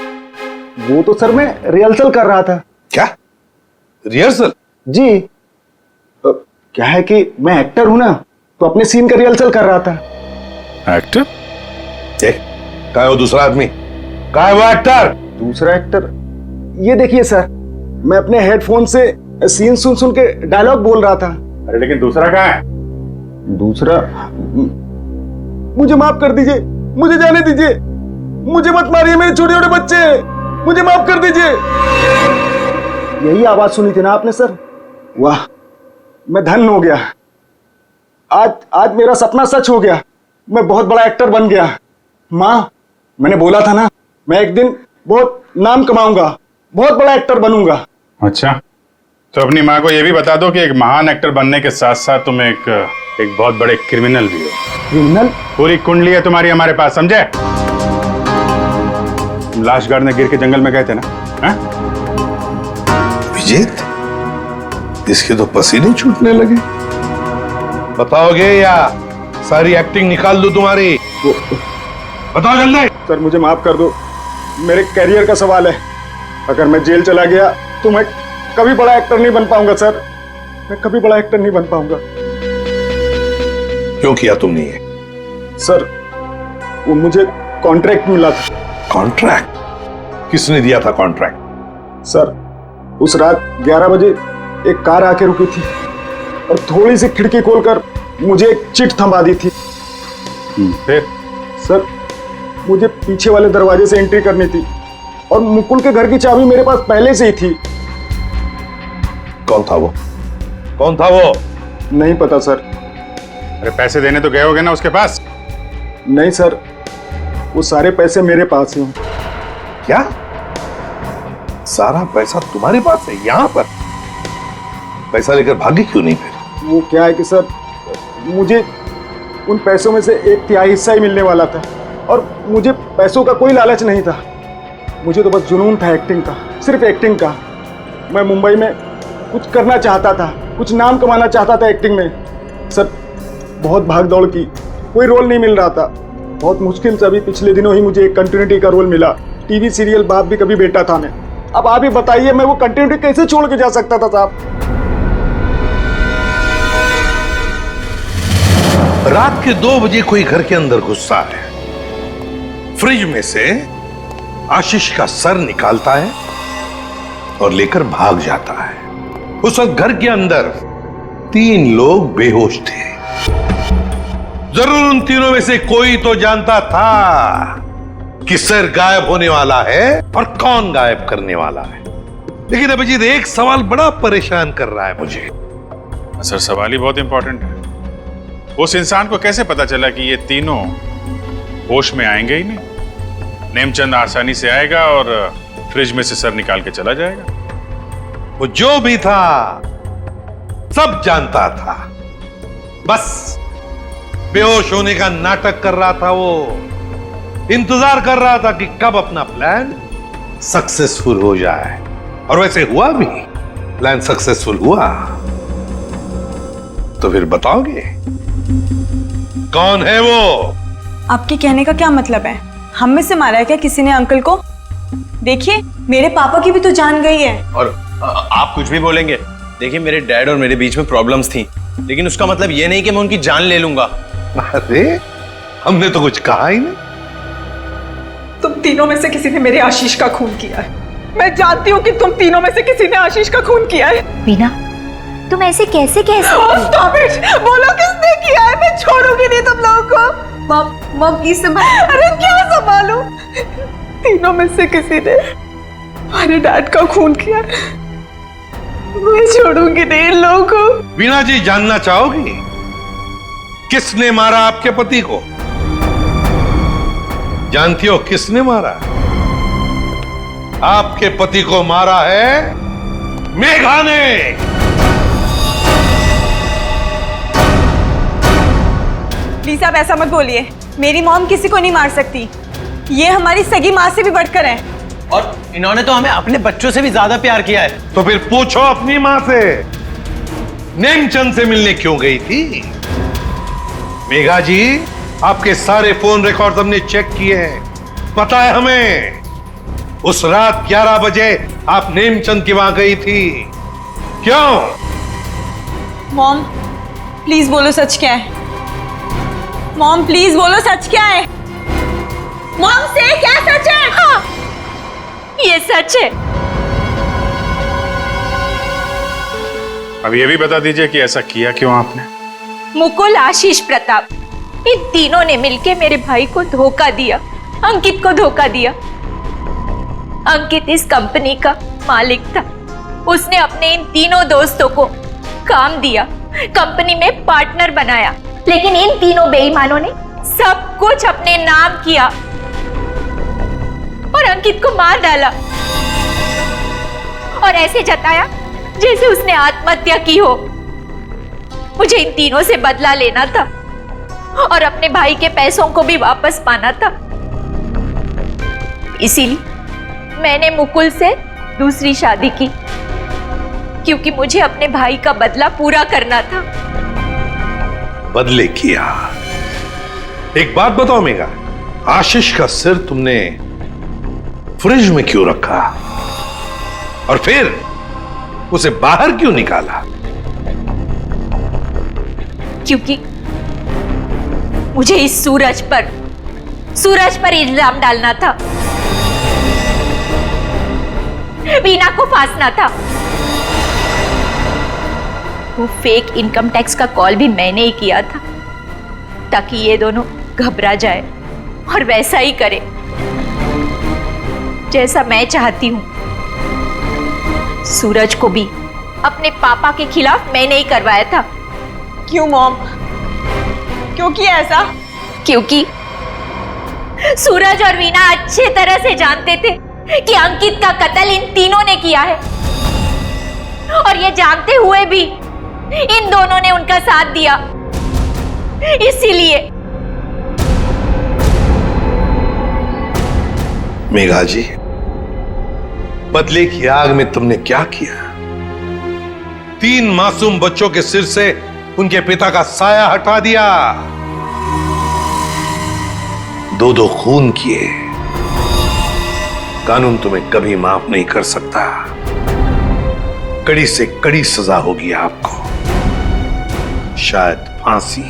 वो तो सर मैं रिहर्सल कर रहा था। क्या रिहर्सल? जी, क्या है कि मैं एक्टर हूं ना, तो अपने सीन का रिहर्सल कर रहा था। एक्टर? कहाँ है वो दूसरा आदमी? कहाँ है वो एक्टर? दूसरा एक्टर? ये देखिए सर, मैं अपने हेडफोन से सीन सुन सुन के डायलॉग बोल रहा था। अरे लेकिन दूसरा कहाँ है? दूसरा? मुझे माफ कर दीजिए, मुझे जाने दीजिए, मुझे मत मारिए, मेरे छोटे छोटे बच्चे, मुझे माफ कर दीजिए। यही आवाज सुनी थी ना आपने सर? वाह, मैं धन्य हो गया। आज मेरा सपना सच हो गया, मैं बहुत बड़ा एक्टर बन गया। माँ, मैंने बोला था ना, मैं एक दिन बहुत नाम कमाऊंगा, बहुत बड़ा एक्टर बनूंगा। अच्छा, तो अपनी माँ को यह भी बता दो कि एक महान एक्टर बनने के साथ साथ तुम एक बहुत बड़े क्रिमिनल भी हो। क्रिमिनल? पूरी कुंडली है तुम्हारी हमारे पास, समझे? तुम लाश गाड़ने गिर के जंगल में गए थे ना? विजेत, इसके तो पसीने छूटने लगे। बताओगे या सारी एक्टिंग निकाल दो तुम्हारी? बताओ जल्दी। सर मुझे माफ कर दो, मेरे कैरियर का सवाल है। अगर मैं जेल चला गया तो मैं कभी बड़ा एक्टर नहीं बन पाऊंगा सर, मैं कभी बड़ा एक्टर नहीं बन पाऊंगा। क्यों किया तुमने ये? सर वो मुझे कॉन्ट्रैक्ट मिला था। कॉन्ट्रैक्ट? किसने दिया था कॉन्ट्रैक्ट? सर उस रात 11 बजे एक कार आके रुकी थी और थोड़ी सी खिड़की खोलकर मुझे एक चिट थमा दी थी। फिर? सर मुझे पीछे वाले दरवाजे से एंट्री करनी थी और मुकुल के घर की चाबी मेरे पास पहले से ही थी। कौन था वो? कौन था वो? नहीं पता सर। अरे पैसे देने तो गए होगे ना उसके पास? नहीं सर, वो सारे पैसे मेरे पास ही हैं। क्या? सारा पैसा तुम्हारे पास है यहाँ पर? पैसा लेकर भागे क्यों नहीं फिर? वो क्या है कि सर, मुझे उन पैसों में से 1/3 हिस्सा ही मिलने वाला था और मुझे पैसों का कोई लालच नहीं था। मुझे तो बस जुनून था एक्टिंग का, सिर्फ एक्टिंग का। मैं मुंबई में कुछ करना चाहता था, कुछ नाम कमाना चाहता था एक्टिंग में। सर बहुत भाग दौड़ की, कोई रोल नहीं मिल रहा था। बहुत मुश्किल से अभी पिछले दिनों ही मुझे एक कंटिन्यूटी का रोल मिला। टीवी सीरियल बाप भी कभी बेटा था में। अब आप ही बताइए, मैं वो कंटिन्यूटी कैसे छोड़ के जा सकता था साहब? रात के 2 बजे कोई घर के अंदर घुसता है, फ्रिज में से आशीष का सर निकालता है और लेकर भाग जाता है। उस वक्त घर के अंदर 3 लोग बेहोश थे। जरूर उन तीनों में से कोई तो जानता था कि सर गायब होने वाला है और कौन गायब करने वाला है। लेकिन अभिजीत, एक सवाल बड़ा परेशान कर रहा है मुझे। सर सवाल ही बहुत इंपॉर्टेंट है। उस इंसान को कैसे पता चला कि ये तीनों होश में आएंगे ही नहीं? नेमचंद आसानी से आएगा और फ्रिज में से सर निकाल के चला जाएगा। वो जो भी था सब जानता था, बस बेहोश होने का नाटक कर रहा था। वो इंतजार कर रहा था कि कब अपना प्लान सक्सेसफुल हो जाए, और वैसे हुआ भी। प्लान सक्सेसफुल हुआ। तो फिर बताओगे कौन है वो? आपके कहने का क्या मतलब है? हम में से मारा है क्या किसी ने अंकल को? देखिए, मेरे पापा की भी तो जान गई है। और आप कुछ भी बोलेंगे। देखिए, मेरे डैड और मेरे बीच में प्रॉब्लम्स थी, लेकिन उसका मतलब ये नहीं कि मैं उनकी जान ले लूंगा। अरे, हमने तो कुछ कहा ही नहीं। तुम तीनों में से किसी ने मेरे आशीष का खून किया है। मैं जानती हूँ कि तुम तीनों में से किसी ने आशीष का खून किया है। वीना, तुम ऐसे कैसे कह सकती हो? बोलो किसने किया है? मैं छोड़ूंगी नहीं तुम लोगों को। मॉम प्लीज संभालो। अरे क्या संभालूं? तीनों में से किसी ने हमारे डैड का खून किया। मैं छोड़ूंगी नहीं इन लोगों को। वीना जी, जानना चाहोगी किसने मारा आपके पति को? जानती हो किसने मारा? आपके पति को मारा है मेघा ने। प्लीज आप ऐसा मत बोलिए। मेरी मॉम किसी को नहीं मार सकती। ये हमारी सगी माँ से भी बढ़कर है। और इन्होंने तो हमें अपने बच्चों से भी ज्यादा प्यार किया है। तो फिर पूछो अपनी माँ से, नेमचंद से मिलने क्यों गई थी? मेघा जी, आपके सारे फोन रिकॉर्ड हमने चेक किए हैं। पता है हमें उस रात 11 बजे आप नेमचंद की वहां गई थी। क्यों? मॉम प्लीज बोलो सच क्या है। मॉम प्लीज बोलो सच क्या है। मॉम से क्या सच है? हाँ, ये सच है। अब ये भी बता दीजिए कि ऐसा किया क्यों आपने? मुकुल, आशीष, प्रताप, इन तीनों ने मिलकर मेरे भाई को धोखा दिया, अंकित को धोखा दिया। अंकित इस कंपनी का मालिक था। उसने अपने इन तीनों दोस्तों को काम दिया, कंपनी में पार्टनर बनाया, लेकिन इन तीनों बेईमानों ने सब कुछ अपने नाम किया और अंकित को मार डाला और ऐसे जताया जैसे उसने आत्महत्या की हो। मुझे इन तीनों से बदला लेना था और अपने भाई के पैसों को भी वापस पाना था। इसीलिए मैंने मुकुल से दूसरी शादी की, क्योंकि मुझे अपने भाई का बदला पूरा करना था। बदले किया। एक बात बताओ मेघा, आशीष का सिर तुमने फ्रिज में क्यों रखा और फिर उसे बाहर क्यों निकाला? क्योंकि मुझे इस सूरज पर इल्जाम डालना था, वीना को फांसना था। वो फेक इनकम टैक्स का कॉल भी मैंने ही किया था, ताकि ये दोनों घबरा जाए और वैसा ही करे जैसा मैं चाहती हूं। सूरज को भी अपने पापा के खिलाफ मैंने ही करवाया था। क्यों मॉम? क्यों किया ऐसा? क्योंकि सूरज और वीना अच्छे तरह से जानते थे कि अंकित का कत्ल इन तीनों ने किया है, और ये जानते हुए भी इन दोनों ने उनका साथ दिया। इसीलिए मेघा जी, बदले की आग में तुमने क्या किया? 3 मासूम बच्चों के सिर से उनके पिता का साया हटा दिया, 2 खून किए। कानून तुम्हें कभी माफ नहीं कर सकता। कड़ी से कड़ी सजा होगी आपको, शायद फांसी।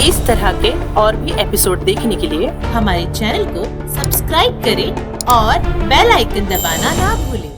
इस तरह के और भी एपिसोड देखने के लिए हमारे चैनल को सब्सक्राइब करें और बेल आइकन दबाना ना भूलें।